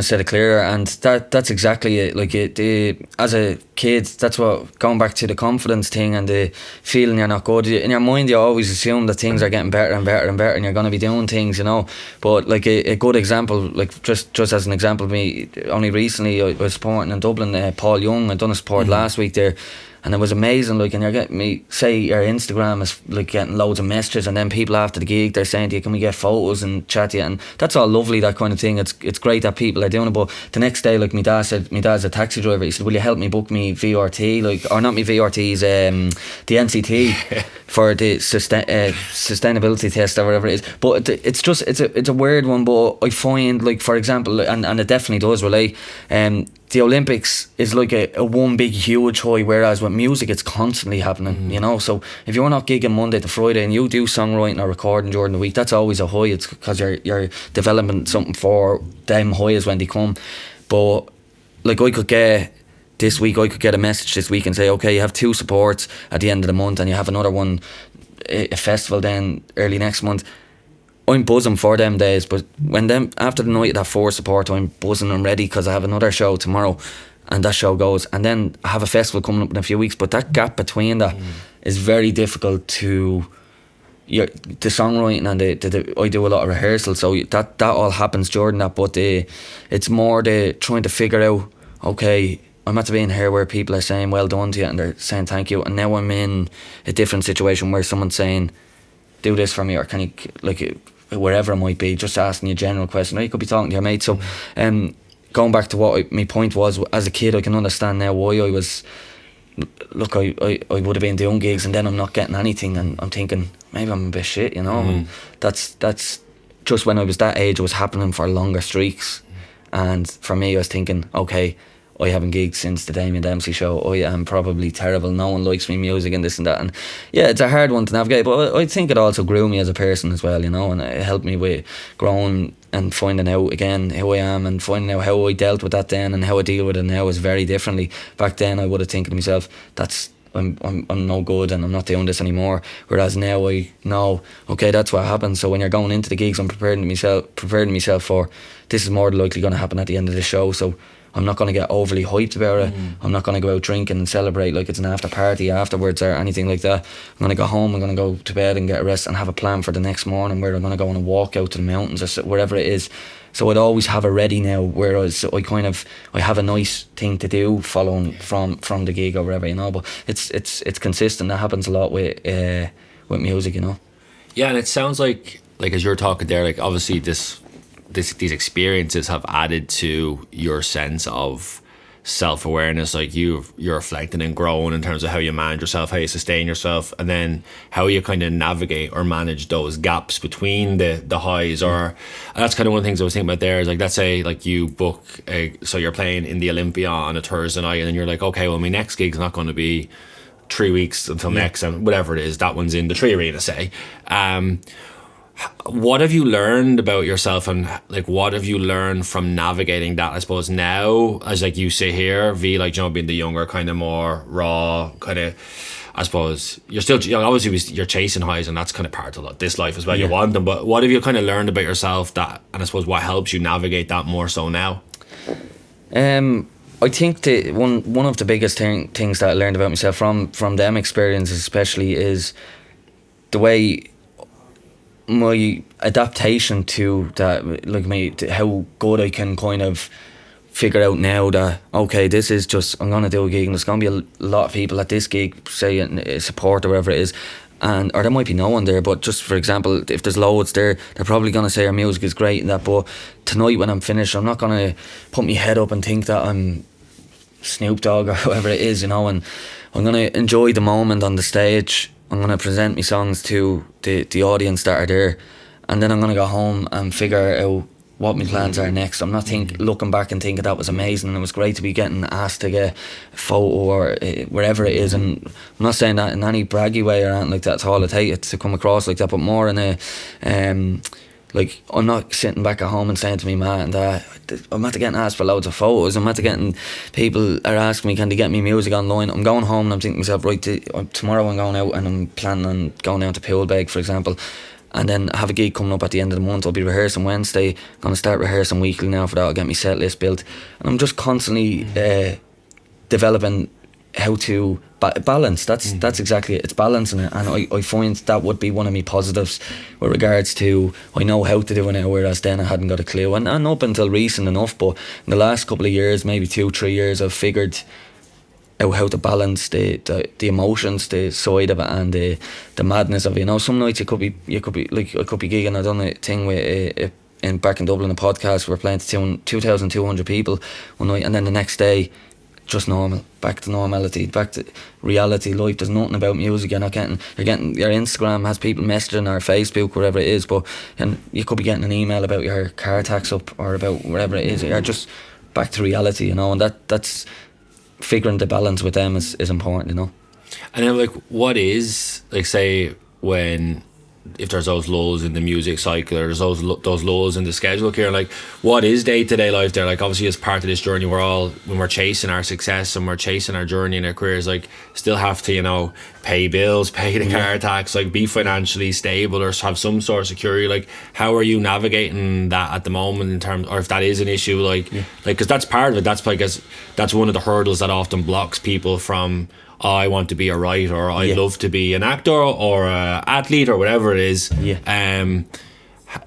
said it clearer, and that's exactly it. Like, as a kid, that's what, going back to the confidence thing and the feeling you're not good. In your mind, you always assume that things are getting better and better and better, and you're going to be doing things, you know. But like a good example, like just as an example, me only recently I was supporting in Dublin, Paul Young. I done a support last week there. And it was amazing, like, and you're getting me, say your Instagram is like getting loads of messages, and then people after the gig, they're saying to you, can we get photos and chat to you, and that's all lovely, that kind of thing. It's great that people are doing it. But the next day, like, my dad's a taxi driver, he said, will you help me book me VRT, like, or not me VRT's, the NCT for the sustainability test or whatever it is. But it's just, it's a weird one, but I find, like, for example, and it definitely does relate, the Olympics is like a one big huge high, whereas with music it's constantly happening, you know. So if you're not gigging Monday to Friday and you do songwriting or recording during the week, that's always a high. It's because you're developing something for them highs when they come. But like, I could get this week I could get a message this week and say, okay, you have 2 supports at the end of the month and you have another one, a festival then early next month. I'm buzzing for them days, but after the night of that 4 support, I'm buzzing and ready because I have another show tomorrow and that show goes, and then I have a festival coming up in a few weeks. But that gap between that is very difficult to the songwriting, and I do a lot of rehearsal, so that all happens during that. But it's more the trying to figure out, okay, I'm at to be in here where people are saying well done to you and they're saying thank you, and now I'm in a different situation where someone's saying do this for me, or can you, like, wherever it might be, just asking you a general question, or you could be talking to your mate. So going back to what my point was, as a kid I can understand now why I was, look, I would have been doing gigs and then I'm not getting anything, and I'm thinking maybe I'm a bit shit, you know. That's just when I was that age, it was happening for longer streaks. And for me, I was thinking, okay, I haven't gigged since the Damien Dempsey show, I am probably terrible, no one likes me music and this and that. And yeah, it's a hard one to navigate, but I think it also grew me as a person as well, you know, and it helped me with growing and finding out again who I am, and finding out how I dealt with that then and how I deal with it now is very differently. Back then I would have thinking to myself, I'm no good and I'm not doing this anymore, whereas now I know, okay, that's what happens. So when you're going into the gigs, I'm preparing myself for, this is more likely going to happen at the end of the show, so I'm not going to get overly hyped about it. I'm not going to go out drinking and celebrate like it's an after party afterwards or anything like that. I'm going to go home, I'm going to go to bed and get a rest and have a plan for the next morning where I'm going to go on a walk out to the mountains or wherever it is. So I'd always have it ready now, whereas I have a nice thing to do following from the gig or wherever, you know. But it's consistent. That happens a lot with music, you know. Yeah, and it sounds like as you're talking there, like obviously these experiences have added to your sense of self-awareness, like you're reflecting and growing in terms of how you manage yourself, how you sustain yourself, and then how you kind of navigate or manage those gaps between the highs. Or and that's kind of one of the things I was thinking about there is, like, let's say like you book so you're playing in the Olympia on a Thursday night, and then you're like, okay, well, my next gig's not going to be 3 weeks until next, and whatever it is, that one's in the Tree Arena, say. What have you learned about yourself, and like what have you learned from navigating that, I suppose, now as like you sit here, like, you know, being the younger, kind of more raw kind of, I suppose you're still, you know, obviously you're chasing highs, and that's kind of part of this life as well. You want them, but what have you kind of learned about yourself that, and I suppose what helps you navigate that more so now? I think one of the biggest things that I learned about myself from them experiences especially is the way my adaptation to that, like how good I can kind of figure out now that, okay, this is just, I'm going to do a gig and there's going to be a lot of people at this gig, say support or whatever it is, or there might be no one there, but just for example, if there's loads there, they're probably going to say our music is great and that. But tonight when I'm finished, I'm not going to put my head up and think that I'm Snoop Dogg or whoever it is, you know, and I'm going to enjoy the moment on the stage. I'm going to present my songs to the audience that are there, and then I'm going to go home and figure out what my plans are next. I'm not looking back and thinking that was amazing and it was great to be getting asked to get a photo or wherever it is, and I'm not saying that in any braggy way or anything like that. It's all it takes to come across like that, but more in a like, I'm not sitting back at home and saying to me, man, that I'm not getting asked for loads of photos. I'm not getting, people are asking me, can they get me music online? I'm going home and I'm thinking to myself, right, tomorrow I'm going out and I'm planning on going down to Poolbeg, for example, and then I have a gig coming up at the end of the month. I'll be rehearsing Wednesday. I'm going to start rehearsing weekly now for that. I'll get my set list built, and I'm just constantly developing how to balance. That's exactly it. It's balancing it, and I find that would be one of my positives with regards to, I know how to do it now, whereas then I hadn't got a clue, and up until recent enough, but in the last couple of years, maybe 2-3 years, I've figured out how to balance the emotions, the side of it, and the madness of it. You know, some nights you could be like, I could be gigging. I done a thing with back in Dublin, a podcast, we were playing to 2,200 people one night, and then the next day, just normal, back to normality, back to reality life. There's nothing about music. You're getting your Instagram has people messaging, or Facebook, wherever it is, but and you could be getting an email about your car tax up or about wherever it is. You're just back to reality, you know, and that's figuring the balance with them is important, you know. And then, like, what is, like, say when if there's those lulls in the music cycle, or there's those lulls in the schedule, Ciarán, like what is day-to-day life there? Like obviously as part of this journey, when we're chasing our success and we're chasing our journey in our careers, like still have to, you know, pay bills, pay the car tax, like be financially stable or have some sort of security. Like how are you navigating that at the moment in terms, or if that is an issue, like because that's part of it, that's like that's one of the hurdles that often blocks people from, I want to be a writer, or I'd love to be an actor or a athlete or whatever it is.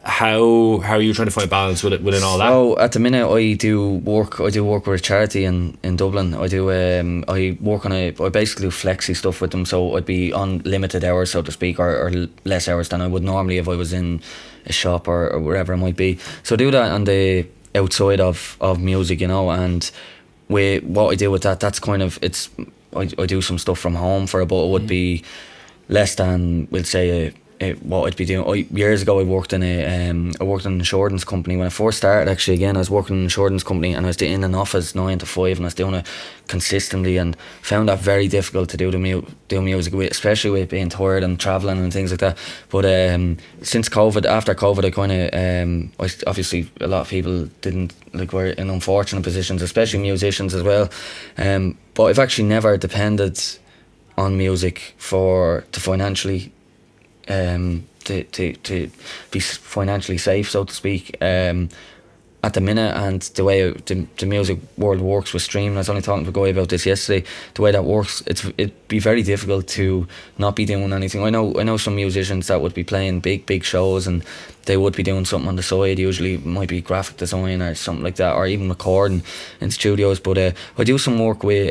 How are you trying to find balance within all that? So at the minute I do work with a charity in Dublin. I work on I basically do flexi stuff with them, so I'd be on limited hours, so to speak, or less hours than I would normally if I was in a shop or wherever it might be. So I do that on the outside of music, you know, and with what I do with that, that's kind of, it's I do some stuff from home for it, but it would be less than, we'll say, what I'd be doing. Years ago, I worked in an insurance company. When I first started, actually, again, I was working in an insurance company, and I was in an office 9 to 5, and I was doing it consistently, and found that very difficult to do music with, especially with being tired and travelling and things like that. But since COVID, after COVID, I kind of, obviously a lot of people were in unfortunate positions, especially musicians as well. But I've actually never depended on music to financially to be financially safe, so to speak, at the minute. And the way the music world works with streaming, I was only talking to a guy about this yesterday, the way that works, it'd be very difficult to not be doing anything. I know some musicians that would be playing big shows, and they would be doing something on the side. Usually it might be graphic design or something like that, or even recording in studios. But I do some work with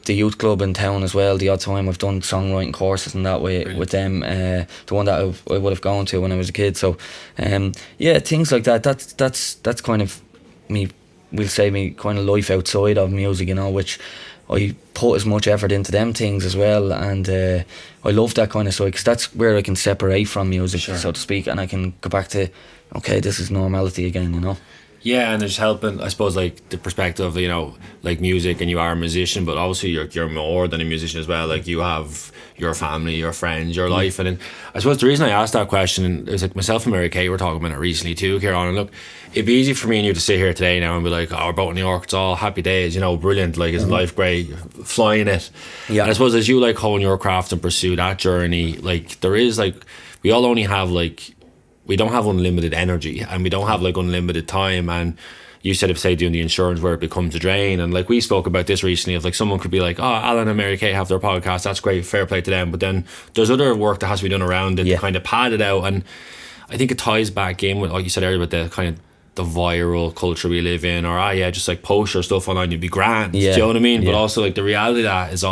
the youth club in town as well. The odd time I've done songwriting courses and that way with them, the one that I would have gone to when I was a kid. So things like that, that's kind of me, we'll say, me kind of life outside of music, you know, which I put as much effort into them things as well. And I love that kind of side, because that's where I can separate from music, so to speak, and I can go back to, okay, this is normality again, you know. Yeah, and there's helping, I suppose, like the perspective of, you know, like music, and you are a musician, but obviously you're more than a musician as well. Like you have your family, your friends, your life. And then I suppose the reason I asked that question is, like, myself and Mary Kate were talking about it recently too, Ciarán, and look, it'd be easy for me and you to sit here today now and be like, oh, we're both in New York, it's all happy days, you know, brilliant, like, is life great, flying it. And I suppose as you like hone your craft and pursue that journey, like there is, like, we all only have, like, we don't have unlimited energy, and we don't have like unlimited time. And you said, if say doing the insurance where it becomes a drain, and like we spoke about this recently, of like someone could be like, oh, Alan and Mary Kate have their podcast, that's great, fair play to them, but then there's other work that has to be done around it to kind of pad it out. And I think it ties back in with, like you said earlier, about the kind of the viral culture we live in, or just like post your stuff online, you'd be grand, do you know what I mean? But also, like, the reality of that is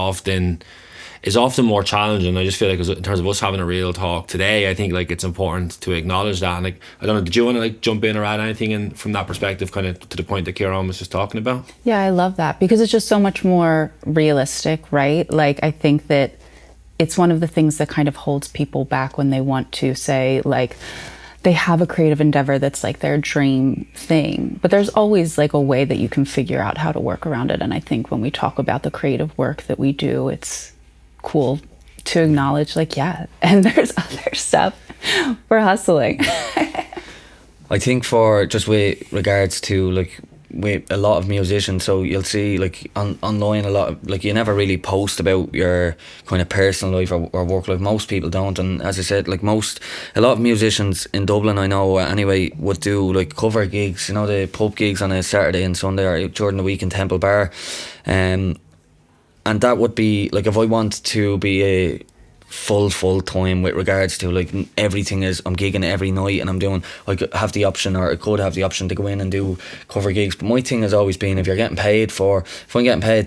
often more challenging. I just feel like, in terms of us having a real talk today, I think like it's important to acknowledge that. And like, I don't know, did you want to like jump in or add anything in from that perspective, kind of to the point that Ciarán was just talking about? Yeah, I love that, because it's just so much more realistic, right? Like, I think that it's one of the things that kind of holds people back when they want to say, like, they have a creative endeavor that's like their dream thing, but there's always like a way that you can figure out how to work around it. And I think when we talk about the creative work that we do, it's cool to acknowledge, like, and there's other stuff we're hustling. I think for just with regards to, like, with a lot of musicians, so you'll see, like, online a lot of, like, you never really post about your kind of personal life or work life. Most people don't. And as I said, like, a lot of musicians in Dublin, I know anyway, would do like cover gigs, you know, the pub gigs on a Saturday and Sunday, or during the week in Temple Bar. And that would be, like, if I want to be a full time with regards to, like, everything is, I'm gigging every night and I'm doing, I could have the option, or I could have the option to go in and do cover gigs. But my thing has always been, if I'm getting paid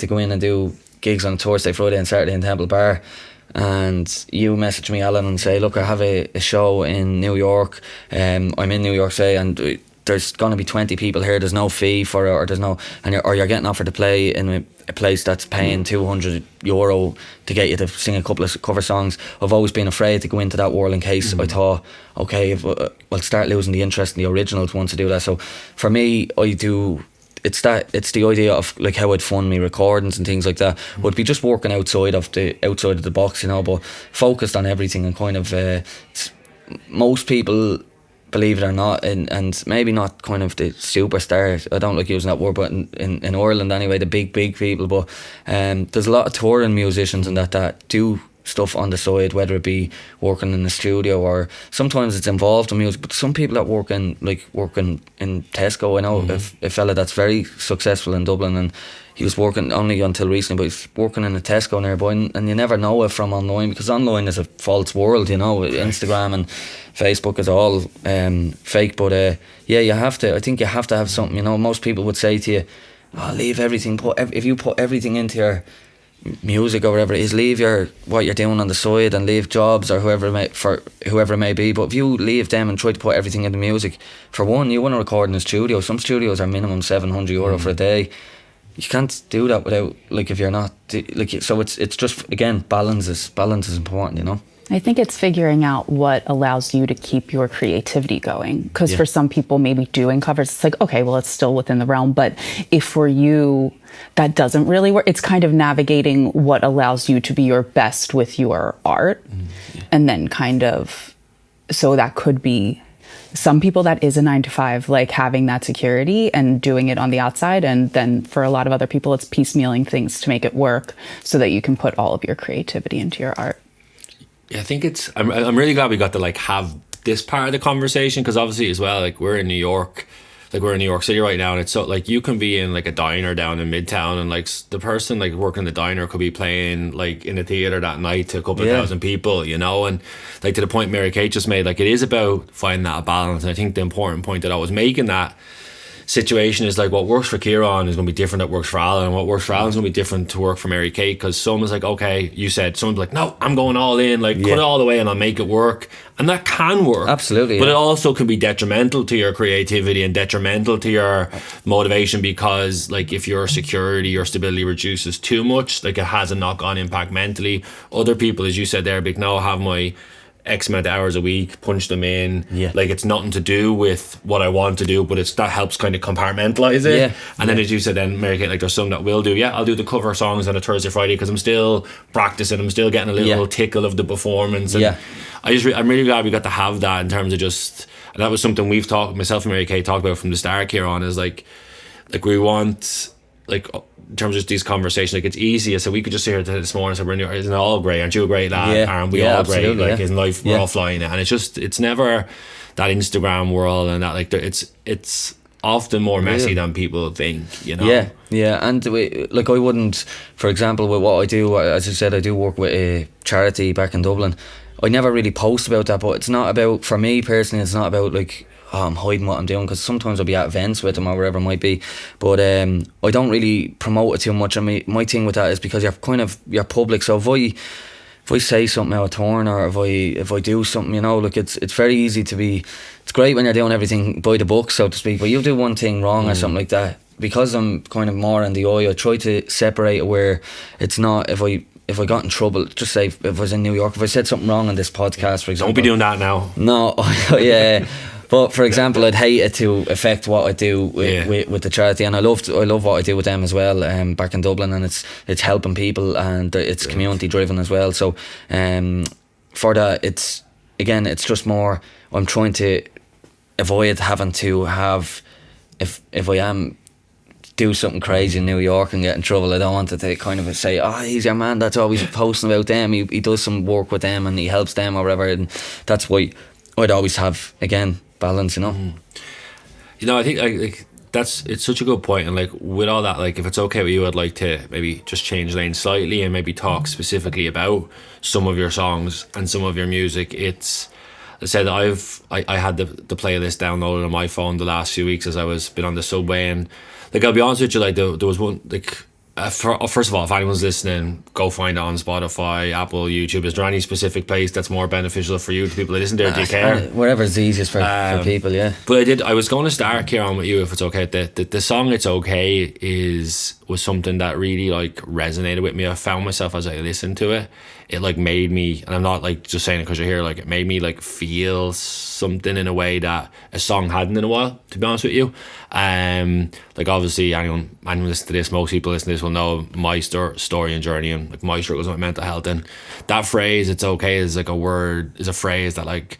to go in and do gigs on Thursday, Friday and Saturday in Temple Bar, and you message me, Alan, and say, look, I have a show in New York, I'm in New York, say, and there's going to be 20 people here, there's no fee for it, or there's no, or you're getting offered to play in a place that's paying €200 to get you to sing a couple of cover songs. I've always been afraid to go into that world in case I thought, okay, if I'll start losing the interest in the originals once I do that. So for me, it's the idea of, like, how I'd fund me recordings and things like that would be just working outside of the box, you know, but focused on everything, and kind of most people, believe it or not, and maybe not kind of the superstars, I don't like using that word, but in Ireland anyway, the big people, but there's a lot of touring musicians and that do stuff on the side, whether it be working in the studio or sometimes it's involved in music. But some people that work in Tesco, I know a fella that's very successful in Dublin, and he was working only until recently, but he's working in a Tesco nearby, and you never know it from online, because online is a false world, you know. Instagram and Facebook is all fake, but I think you have to have something, you know. Most people would say to you, leave everything, if you put everything into your music or whatever it is, leave what you're doing on the side and leave jobs or whoever it may be. But if you leave them and try to put everything into music, for one, you want to record in a studio. Some studios are minimum €700 for a day. You can't do that without, like, if you're not like, so it's just, again, balance is important, you know. I think it's figuring out what allows you to keep your creativity going. Because for some people, maybe doing covers, it's like, okay, well, it's still within the realm. But if for you, that doesn't really work, it's kind of navigating what allows you to be your best with your art. And then kind of, so that could be, some people that is a 9-to-5, like having that security and doing it on the outside. And then for a lot of other people, it's piecemealing things to make it work so that you can put all of your creativity into your art. Yeah, I think I'm really glad we got to like have this part of the conversation, because obviously as well, like we're in New York City right now, and it's so like you can be in like a diner down in Midtown, and like the person like working in the diner could be playing like in a theatre that night to a couple of thousand people, you know. And like to the point Mary Kate just made, like it is about finding that balance. And I think the important point that I was making, that situation is like what works for Ciarán is going to be different that works for Alan, and what works for Alan is going to be different to work for Mary Kate, because someone's like, okay, you said, someone's like, no, I'm going all in, like cut it all the way and I'll make it work. And that can work, absolutely, but it also can be detrimental to your creativity and detrimental to your motivation, because like if your security, your stability reduces too much, like it has a knock-on impact mentally. Other people, as you said there, big, no, have my X amount of hours a week, punch them in, like it's nothing to do with what I want to do, but that helps kind of compartmentalize it. And then as you said, then Mary Kate, like there's some that will do, I'll do the cover songs on a Thursday, Friday, because I'm still practicing, I'm still getting a little tickle of the performance, and I'm really glad we got to have that in terms of just, and that was something myself and Mary Kate talked about from the start here on, is like we want, like in terms of these conversations, like it's easy. So we could just sit here this morning and say, we're in, isn't it all great? Aren't you a great lad? Aren't we all great? Like in life, we're all flying it. And it's never that Instagram world, and that like it's often more messy than people think, you know? And like I wouldn't, for example, with what I do, as I said, I do work with a charity back in Dublin. I never really post about that, but it's not about, for me personally, it's not about like, I'm hiding what I'm doing, because sometimes I'll be at events with them or wherever it might be, but I don't really promote it too much. I mean, my thing with that is because you're public, so if I say something out of turn, or if I do something, you know, like it's very easy to be, it's great when you're doing everything by the book, so to speak, but you do one thing wrong or something like that, because I'm kind of more in the eye, I try to separate it where it's not, if I got in trouble, just say if I was in New York, if I said something wrong on this podcast, for example. Don't be doing that now. No, But for example, I'd hate it to affect what I do with the charity, and I love what I do with them as well. Back in Dublin, and it's helping people, and it's community driven as well. So, for that, it's just more, I'm trying to avoid having to have, if I am do something crazy in New York and get in trouble, I don't want to kind of say, he's your man that's always posting about them, he does some work with them and he helps them or whatever, and that's why I'd always have, again, balance, you know. You know, I think like it's such a good point, and like with all that, like if it's okay with you, I'd like to maybe just change lanes slightly and maybe talk specifically about some of your songs and some of your music. It's, I said, I had the playlist downloaded on my phone the last few weeks as I was been on the subway, and like I'll be honest with you, like there was one, like first of all, if anyone's listening, go find it on Spotify, Apple, YouTube. Is there any specific place that's more beneficial for you, to people that listen there? Do you care? Wherever's easiest for people, But I was going to start, Ciarán, with you, if it's okay. The song "It's Okay" was something that really like resonated with me. I found myself as I listened to it, it like made me, and I'm not like just saying it because you're here, like it made me like feel something in a way that a song hadn't in a while, to be honest with you. Like obviously anyone listening to this, most people listening to this will know my story and journey, and like my struggles with mental health, and that phrase "it's okay" is like a phrase that like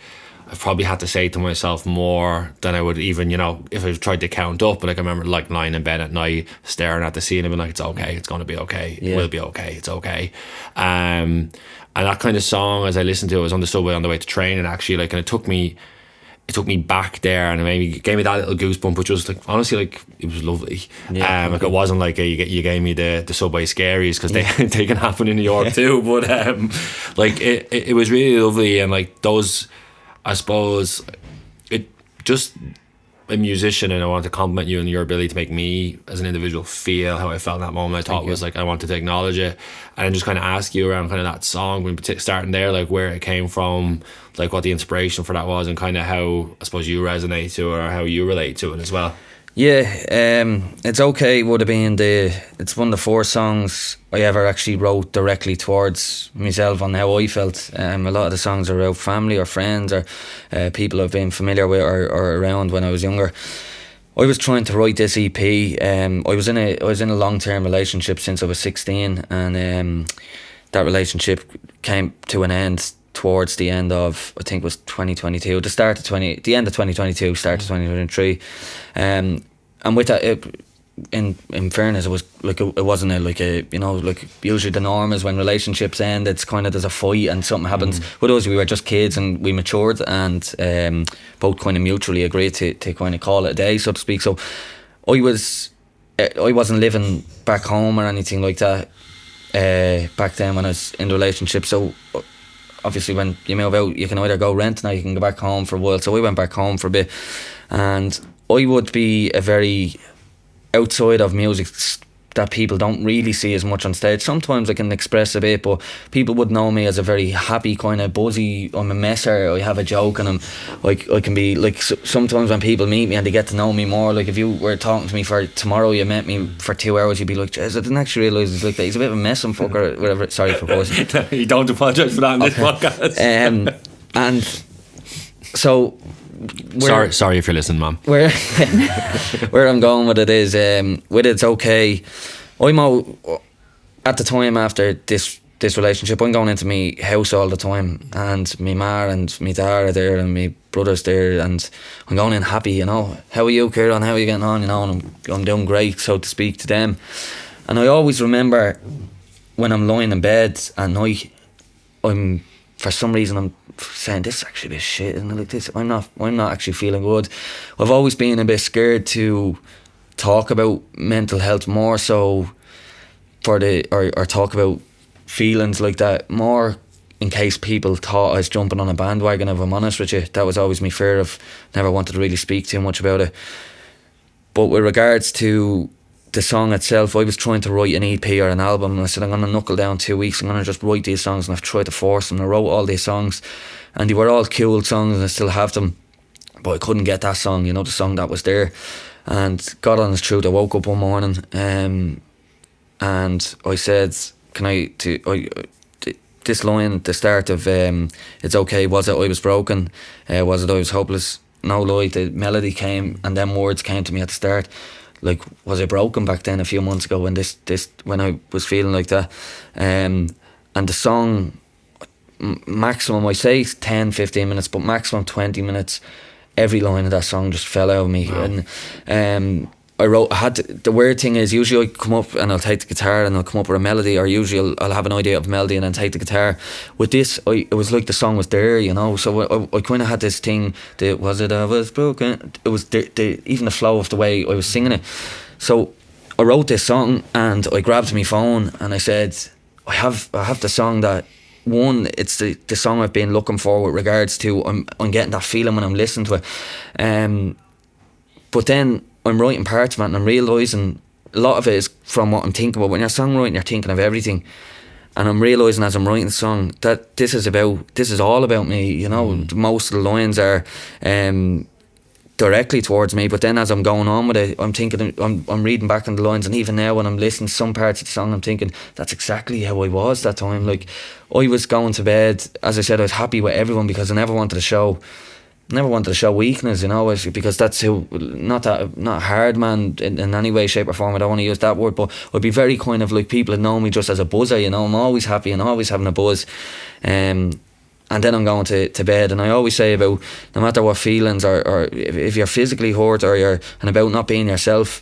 I've probably had to say to myself more than I would even, you know, if I tried to count up. But like I remember like lying in bed at night staring at the ceiling and being like, it's okay, it's going to be okay, it will be okay, it's okay. And that kind of song, as I listened to it, I was on the subway on the way to training actually, like, and it took me back there, and it gave me that little goosebump, which was like, honestly, like, it was lovely. Like, it wasn't like you gave me the subway scaries, because they can happen in New York too, but like it was really lovely. And like those, I suppose, it just, a musician, and I want to compliment you on your ability to make me as an individual feel how I felt in that moment. I thought was like, I wanted to acknowledge it and just kind of ask you around kind of that song, when starting there, like where it came from, like what the inspiration for that was, and kind of how I suppose you resonate to it, or how you relate to it as well. It's okay would have been it's one of the 4 songs I ever actually wrote directly towards myself on how I felt. A lot of the songs are about family or friends or people I've been familiar with or around when I was younger. I was trying to write this EP. I was in a long-term relationship since I was 16, and that relationship came to an end towards the end of, I think it was 2022, the end of 2022, start of 2023, and with that, in fairness, it was like it wasn't like usually the norm is when relationships end, it's kind of, there's a fight and something happens. With us, we were just kids and we matured, and both kind of mutually agreed to kind of call it a day, so to speak. So I wasn't living back home or anything like that back then when I was in the relationship. So obviously when you move out, you can either go rent now, you can go back home for a while. So we went back home for a bit, and I would be a very outside of music that people don't really see as much on stage. Sometimes I can express a bit, but people would know me as a very happy, kind of buzzy, I'm a messer, I have a joke, and I'm like, I can be like, sometimes when people meet me and they get to know me more, like if you were talking to me for tomorrow, you met me for 2 hours, you'd be like, I didn't actually realise he's like that, he's a bit of a mess and fucker, whatever. Sorry for posing. You don't apologise for that in this podcast. And so sorry if you're listening, Mum. Where I'm going with it is, with It's Okay, I'm at the time after this relationship, I'm going into my house all the time, and my ma and my dad are there, and my brother's there, and I'm going in happy, you know. How are you, Ciarán? How are you getting on? You know, and I'm doing great, so to speak, to them. And I always remember when I'm lying in bed at night, for some reason I'm saying, this is actually a bit shit, and like this, I'm not actually feeling good. I've always been a bit scared to talk about mental health, more so or talk about feelings like that, more in case people thought I was jumping on a bandwagon. If I'm honest with you, that was always my fear. Of never wanted to really speak too much about it. But with regards to the song itself, I was trying to write an EP or an album, and I said, I'm going to knuckle down 2 weeks, I'm going to just write these songs, and I've tried to force them. And I wrote all these songs, and they were all cool songs, and I still have them, but I couldn't get that song, you know, the song that was there. And God honest truth, I woke up one morning, and I said, this line, the start of It's Okay, was it I was broken, was it I was hopeless? No lie, the melody came, and them words came to me at the start. Like, was I broken back then a few months ago when when I was feeling like that? And the song, maximum, I say 10-15 minutes, but maximum 20 minutes, every line of that song just fell out of me. Wow. And the weird thing is, usually I come up and I'll take the guitar and I'll come up with a melody, or usually I'll have an idea of melody and then take the guitar. With this, it was like the song was there, you know. So I kind of had this thing, was it I was broken? It was even the flow of the way I was singing it. So I wrote this song, and I grabbed my phone and I said, I have the song that, one, it's the song I've been looking for with regards to, I'm getting that feeling when I'm listening to it. But then I'm writing parts of it, and I'm realising a lot of it is from what I'm thinking about. When you're songwriting, you're thinking of everything, and I'm realising as I'm writing the song that this is all about me, you know. Most of the lines are directly towards me, but then as I'm going on with it, I'm thinking, I'm reading back on the lines, and even now when I'm listening to some parts of the song, I'm thinking, that's exactly how I was that time. Like, I was going to bed, as I said, I was happy with everyone, because I never wanted to show weakness, you know, because that's who, not hard man in any way, shape or form, I don't want to use that word, but I'd be very kind of like people that know me just as a buzzer, you know. I'm always happy and always having a buzz, and and then I'm going to bed. And I always say about no matter what feelings or if you're physically hurt or you're and about not being yourself,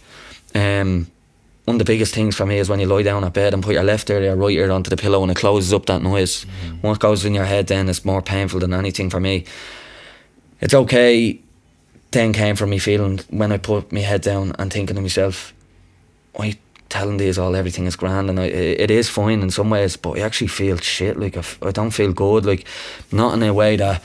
one of the biggest things for me is when you lie down at bed and put your left ear or your right ear onto the pillow and it closes up that noise. What goes in your head then is more painful than anything for me. It's okay then came from me feeling when I put my head down and thinking to myself, I telling these all everything is grand, and it is fine in some ways, but I actually feel shit. Like I don't feel good, like not in a way that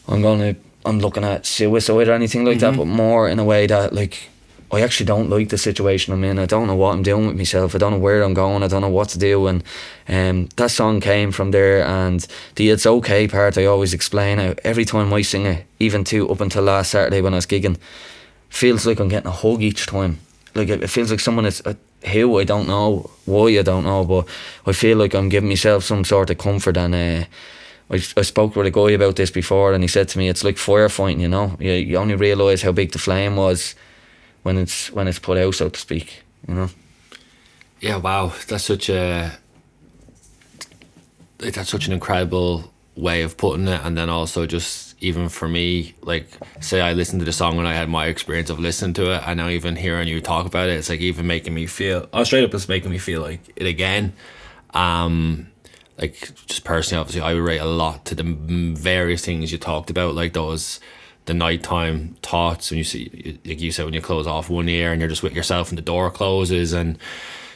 I'm looking at suicide or anything like that, but more in a way that like I actually don't like the situation I'm in. I don't know what I'm doing with myself. I don't know where I'm going. I don't know what to do. And that song came from there. And the "It's Okay" part, I always explain how every time I sing it, even up until last Saturday when I was gigging, feels like I'm getting a hug each time. Like it feels like someone is who I don't know, why I don't know, but I feel like I'm giving myself some sort of comfort. And I spoke with a guy about this before, and he said to me, it's like firefighting, you know. You only realise how big the flame was when it's put out, so to speak, you know. Yeah, wow, that's such an incredible way of putting it. And then also just even for me, like say I listened to the song and I had my experience of listening to it, and now even hearing you talk about it, it's like even making me feel, straight up it's making me feel like it again. Like just personally, obviously I relate a lot to the various things you talked about, like the nighttime thoughts when you see, like you said, when you close off one ear and you're just with yourself and the door closes, and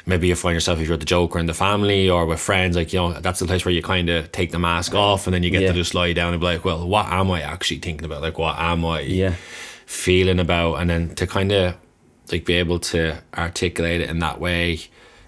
maybe you find yourself, if you're at the Joker in the family or with friends, like, you know, that's the place where you kind of take the mask off, and then you get to just lie down and be like, well, what am I actually thinking about? Like, what am I feeling about? And then to kind of like be able to articulate it in that way,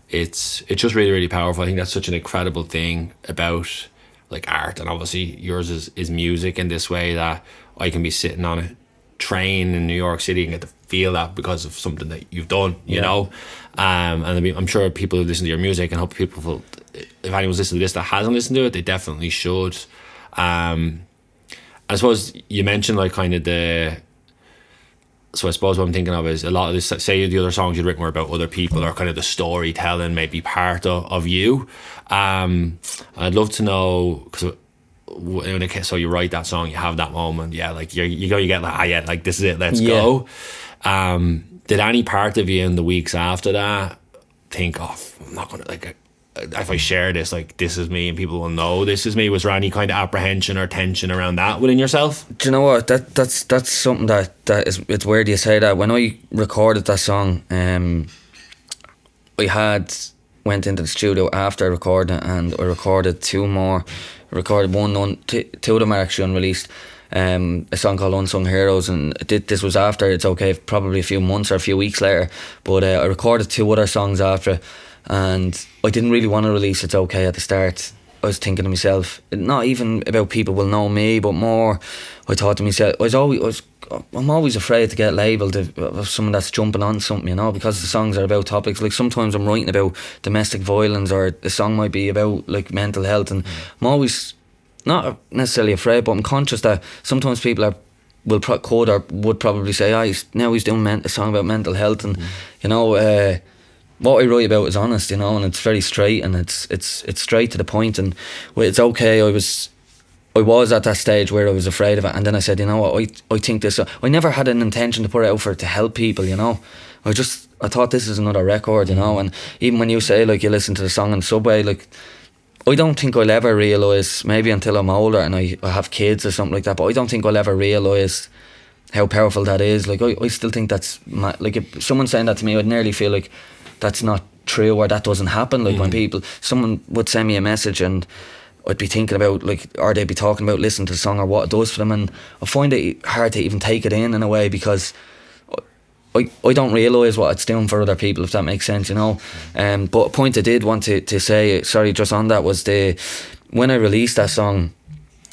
it's just really, really powerful. I think that's such an incredible thing about like art, and obviously yours is music in this way, that I can be sitting on a train in New York City and get to feel that because of something that you've done, you know. And I'm sure people who listen to your music, and hope people feel, if anyone's listening to this that hasn't listened to it, they definitely should. I suppose you mentioned like kind of so I suppose what I'm thinking of is a lot of this, say the other songs you'd written were about other people, or kind of the storytelling maybe part of you. I'd love to know, because so you write that song, you have that moment, like you get like, like this is it, let's go. Did any part of you in the weeks after that think, I'm not gonna, like, if I share this, like, this is me and people will know this is me? Was there any kind of apprehension or tension around that within yourself? Do you know what, that's something that is, it's weird you say that. When I recorded that song, I went into the studio after recording, and I recorded two more. I recorded two of them are actually unreleased. A song called Unsung Heroes, and this was after It's Okay, probably a few months or a few weeks later, but I recorded two other songs after, and I didn't really want to release It's Okay at the start. I was thinking to myself, not even about people will know me, but more I thought to myself, I'm always afraid to get labelled of someone that's jumping on something, you know, because the songs are about topics, like sometimes I'm writing about domestic violence, or the song might be about like mental health, and I'm always not necessarily afraid, but I'm conscious that sometimes people would probably say, now he's doing a song about mental health, and you know, what I write about is honest, you know, and it's very straight, and it's straight to the point. And It's Okay, I was at that stage where I was afraid of it, and then I said, you know what, I think this, I never had an intention to put it out to help people, you know. I thought this is another record, you know. And even when you say like you listen to the song on the subway, like, I don't think I'll ever realise, maybe until I'm older and I have kids or something like that, but I don't think I'll ever realise how powerful that is. Like, I still think that's, like, if someone saying that to me, I'd nearly feel like that's not true, or that doesn't happen. Like, when someone would send me a message, and I'd be thinking about, like, or they'd be talking about listening to the song or what it does for them, and I find it hard to even take it in a way, because I don't realise what it's doing for other people, if that makes sense, you know. But a point I did want to say, sorry, just on that, was when I released that song,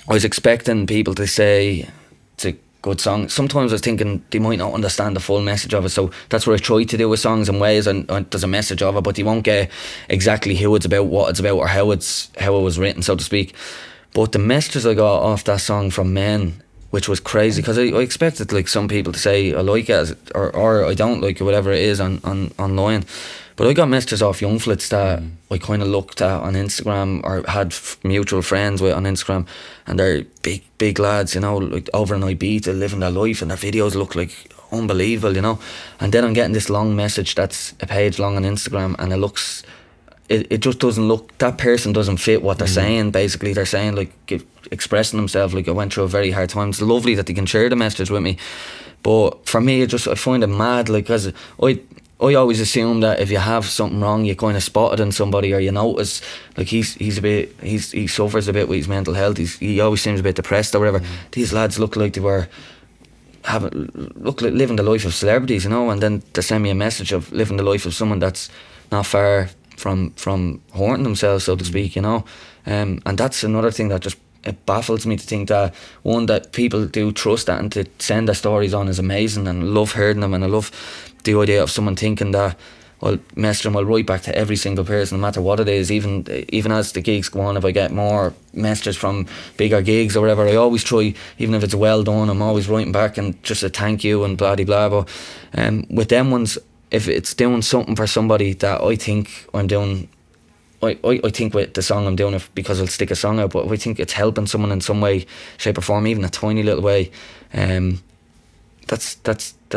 I was expecting people to say it's a good song. Sometimes I was thinking they might not understand the full message of it, so that's what I try to do with songs, in ways, and there's a message of it, but you won't get exactly who it's about, what it's about, or how it was written, so to speak. But the messages I got off that song from men, which was crazy, because I expected like some people to say I like it, or I don't like it, whatever it is online. But I got messages off young flits that I kind of looked at on Instagram or had mutual friends with on Instagram, and they're big lads, you know, like over in Ibiza living their life, and their videos look like unbelievable, you know. And then I'm getting this long message that's a page long on Instagram, and it just doesn't look, that person doesn't fit what they're saying. Basically they're saying like expressing themselves like I went through a very hard time. It's lovely that they can share the message with me, but for me I find it mad, like, because I always assume that if you have something wrong, you kind of spot it in somebody, or you notice, like he suffers a bit with his mental health. He always seems a bit depressed or whatever. These lads look like they were living the life of celebrities, you know, and then they send me a message of living the life of someone that's not far from hurting themselves, so to speak, you know. And that's another thing that just, it baffles me to think that, one, that people do trust that and to send their stories on is amazing, and I love hearing them, and I love the idea of someone thinking that, well, messaging will write back to every single person, no matter what it is. Even as the gigs go on, if I get more messages from bigger gigs or whatever, I always try, even if it's well done, I'm always writing back and just a thank you and blah blah blah. But with them ones, if it's doing something for somebody that I think I'm doing, I think with the song I'm doing it because I'll stick a song out, but if I think it's helping someone in some way, shape or form, even a tiny little way, that's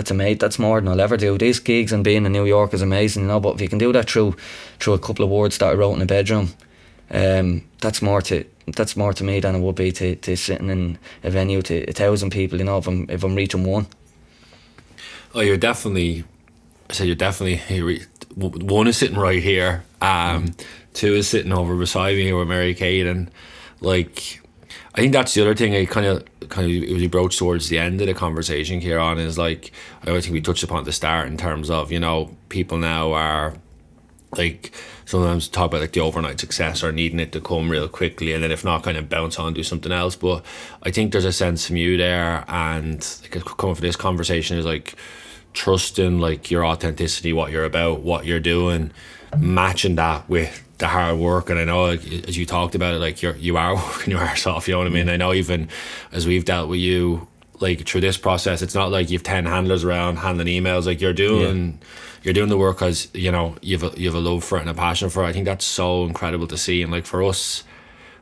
amazing. That's more than I'll ever do. These gigs and being in New York is amazing, you know, but if you can do that through a couple of words that I wrote in a bedroom, that's more to me than it would be to sitting in a venue to 1,000 people, you know, if I'm reaching one. Oh, you're definitely one is sitting right here, two is sitting over beside me here with Mary Kate, and like, I think that's the other thing I kind of we broached towards the end of the conversation here on, is like, I don't think we touched upon at the start in terms of, you know, people now are like, sometimes talk about like the overnight success or needing it to come real quickly, and then if not, kind of bounce on and do something else. But I think there's a sense from you there, and like, coming for this conversation is like trusting like your authenticity, what you're about, what you're doing, matching that with the hard work. And I know, like, as you talked about it, like you are working your arse off, you know what I mean? I know even as we've dealt with you, like through this process, it's not like you've 10 handlers around handling emails. Like you're doing the work because, you know, you've a love for it and a passion for it. I think that's so incredible to see. And like for us,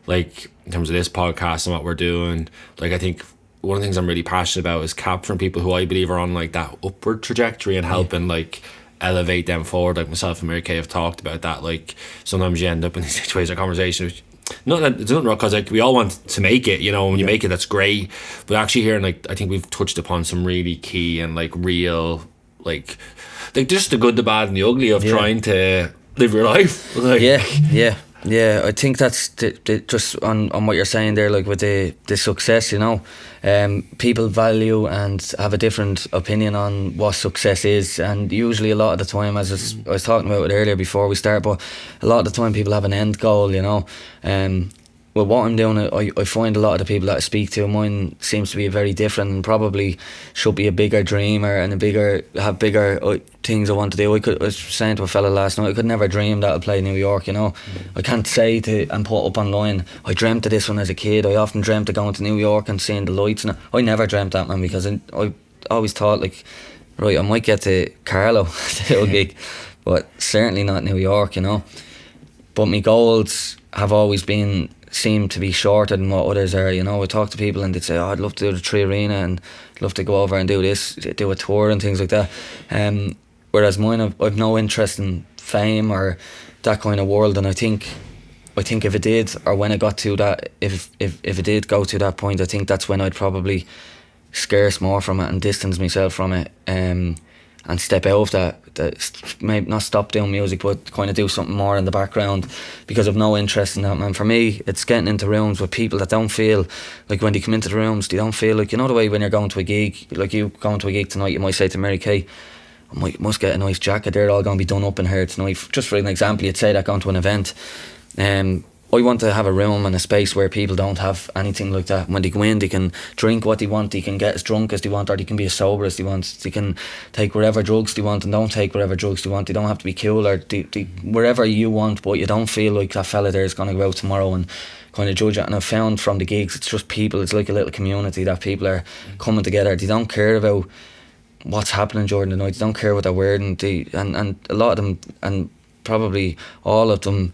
like in terms of this podcast and what we're doing, like I think one of the things I'm really passionate about is capturing people who I believe are on like that upward trajectory and helping like elevate them forward. Like myself and Mary Kay have talked about that. Like sometimes you end up in these situations of conversation, which not that it's nothing wrong, because like we all want to make it, you know, when you make it, that's great. But actually hearing, like, I think we've touched upon some really key and like real, like just the good, the bad and the ugly of trying to live your life. Like, yeah, I think that's just on what you're saying there, like with the success, you know, people value and have a different opinion on what success is, and usually a lot of the time, as I was talking about it earlier before we start, but a lot of the time people have an end goal, you know. With what I'm doing, I find a lot of the people that I speak to, mine seems to be very different, and probably should be a bigger dreamer and have bigger things I want to do. I was saying to a fella last night, I could never dream that I'll play New York, you know. I can't say and put up online, I dreamt of this when I was a kid. I often dreamt of going to New York and seeing the lights, and I never dreamt that, man, because I always thought, like, right, I might get to Carlo to do a gig, but certainly not New York, you know. But my goals have always seem to be shorter than what others are, you know. I talk to people and they'd say, I'd love to do the 3 Arena and I'd love to go over and do this, do a tour and things like that. Whereas mine, I've no interest in fame or that kind of world, and I think if it did, or when it got to that, if it did go to that point, I think that's when I'd probably scarce more from it and distance myself from it, and step out of that, maybe not stop doing music, but kind of do something more in the background, because I've no interest in that, man. For me, it's getting into rooms with people that don't feel like, when they come into the rooms, they don't feel like, you know, the way when you're going to a gig, like you going to a gig tonight, you might say to Mary Kay, I must get a nice jacket, they're all going to be done up in here tonight. Just for an example, you'd say that going to an event. I want to have a room and a space where people don't have anything like that. When they go in, they can drink what they want, they can get as drunk as they want, or they can be as sober as they want. They can take whatever drugs they want and don't take whatever drugs they want. They don't have to be cool, or wherever you want, but you don't feel like that fella there is going to go out tomorrow and kind of judge it. And I've found from the gigs, it's just people, it's like a little community that people are coming together. They don't care about what's happening during the night. They don't care what they're wearing. And a lot of them, and probably all of them,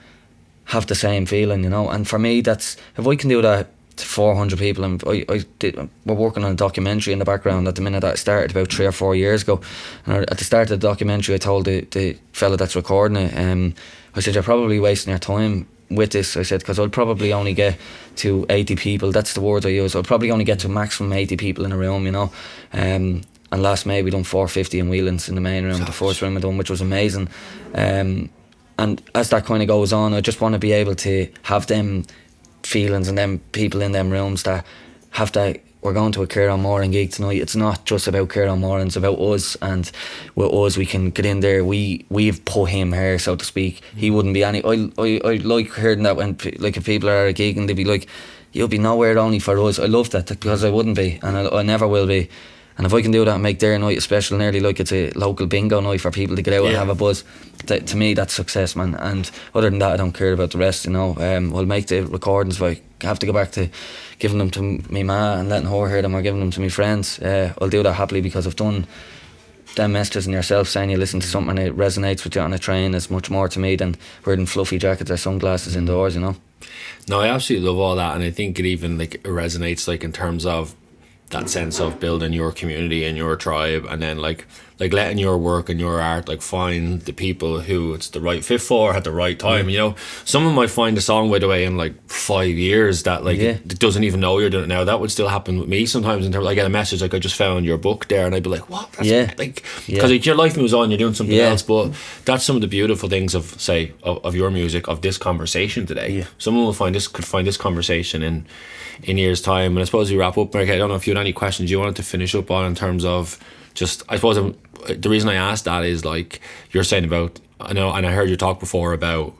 have the same feeling, you know. And for me, that's, if I can do that to 400 people, and we're working on a documentary in the background at the minute that I started about 3 or 4 years ago. And at the start of the documentary, I told the fella that's recording it, I said, you're probably wasting your time with this. I said, because I'll probably only get to 80 people. That's the word I use. I'll probably only get to maximum 80 people in a room, you know. And last May we done 450 in Whelan's in the main room. The first room I done, which was amazing. And as that kind of goes on, I just want to be able to have them feelings and them people in them rooms that have that, we're going to a Ciarán Moran gig tonight. It's not just about Ciarán Moran, it's about us, and with us we can get in there. We've put him here, so to speak. He wouldn't be any. I like hearing that when, like, if people are at a gig and they'd be like, you'll be nowhere only for us. I love that, because I wouldn't be, and I never will be. And if I can do that and make their night a special, nearly like it's a local bingo night for people to get out and have a buzz, to me that's success, man. And other than that, I don't care about the rest, you know. We'll make the recordings. If I have to go back to giving them to me ma and letting her hear them, or giving them to me friends, I'll do that happily, because I've done them messages and yourself saying you listen to something and it resonates with you on a train is much more to me than wearing fluffy jackets or sunglasses indoors, you know. No, I absolutely love all that, and I think it even like resonates like in terms of that sense of building your community and your tribe, and then like letting your work and your art like find the people who it's the right fit for at the right time. You know, someone might find a song, by the way, in like 5 years that like it doesn't even know you're doing it now. That would still happen with me sometimes, in terms I get a message like, I just found your book there, and I'd be like, what? That's like, because like, your life moves on, you're doing something else. But that's some of the beautiful things of, say, of your music, of this conversation today. Someone will could find this conversation in years' time. And I suppose we wrap up, Mary Kate, I don't know if you had any questions you wanted to finish up on in terms of just, I suppose the reason I asked that is, like you're saying about, I know, and I heard you talk before about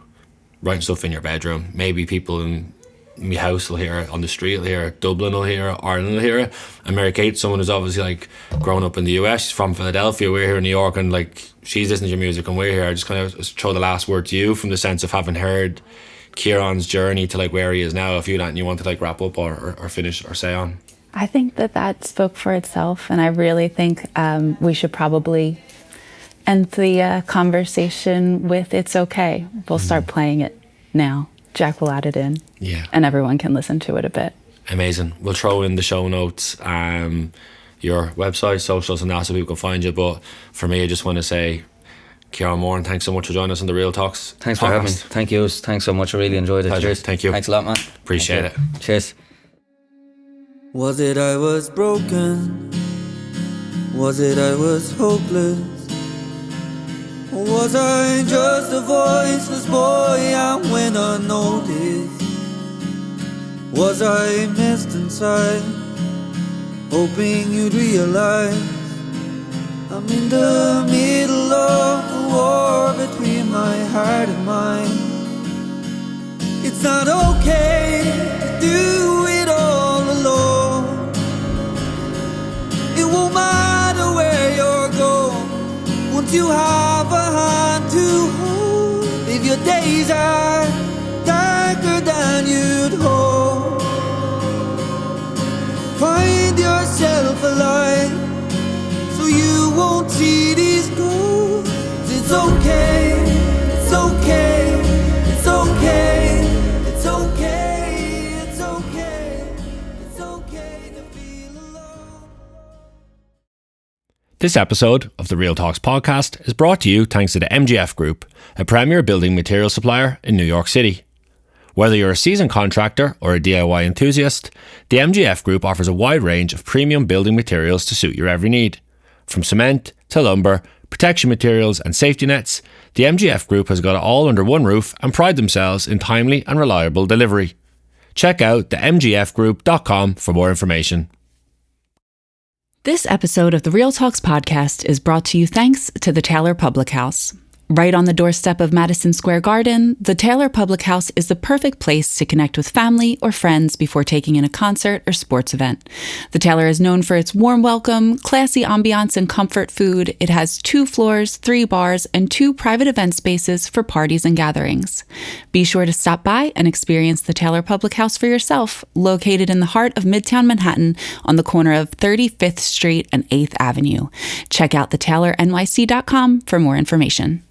writing stuff in your bedroom. Maybe people in my house will hear it, on the street will hear it, Dublin will hear it, Ireland will hear it. And Mary Kate, someone who's obviously like grown up in the US, she's from Philadelphia, we're here in New York, and like she's listening to your music and we're here. I just kind of throw the last word to you, from the sense of having heard Ciarán's journey to like where he is now. If you and you want to like wrap up or finish or say on. I think that spoke for itself, and I really think we should probably end the conversation with "It's okay." We'll start playing it now. Jack will add it in, and everyone can listen to it a bit. Amazing. We'll throw in the show notes, your website, socials, and that, so people can find you. But for me, I just want to say, Ciarán Moran, thanks so much for joining us on the Real Talks. Thanks for having me. Thank you. Thanks so much. I really enjoyed it. Pleasure. Cheers. Thank you. Thanks a lot, man. Appreciate it. Cheers. Was it I was broken? Was it I was hopeless? Or was I just a voiceless boy and went unnoticed? Was I messed inside, hoping you'd realize I'm in the middle of a war between my heart and mind? It's not okay to do it all alone. It won't matter where you're going once you have a hand to hold. If your days are darker than you'd hope, find yourself alive so you won't see these ghosts. It's okay, it's okay, it's okay, it's okay, it's okay, it's okay to feel alone. This episode of the Real Talks podcast is brought to you thanks to the MGF Group, a premier building material supplier in New York City. Whether you're a seasoned contractor or a DIY enthusiast, the MGF Group offers a wide range of premium building materials to suit your every need. From cement to lumber, protection materials and safety nets, the MGF Group has got it all under one roof and pride themselves in timely and reliable delivery. Check out the mgfgroup.com for more information. This episode of the Real Talks podcast is brought to you thanks to the Taylor Public House. Right on the doorstep of Madison Square Garden, the Taylor Public House is the perfect place to connect with family or friends before taking in a concert or sports event. The Taylor is known for its warm welcome, classy ambiance, and comfort food. It has 2 floors, 3 bars, and 2 private event spaces for parties and gatherings. Be sure to stop by and experience the Taylor Public House for yourself, located in the heart of Midtown Manhattan on the corner of 35th Street and 8th Avenue. Check out thetaylornyc.com for more information.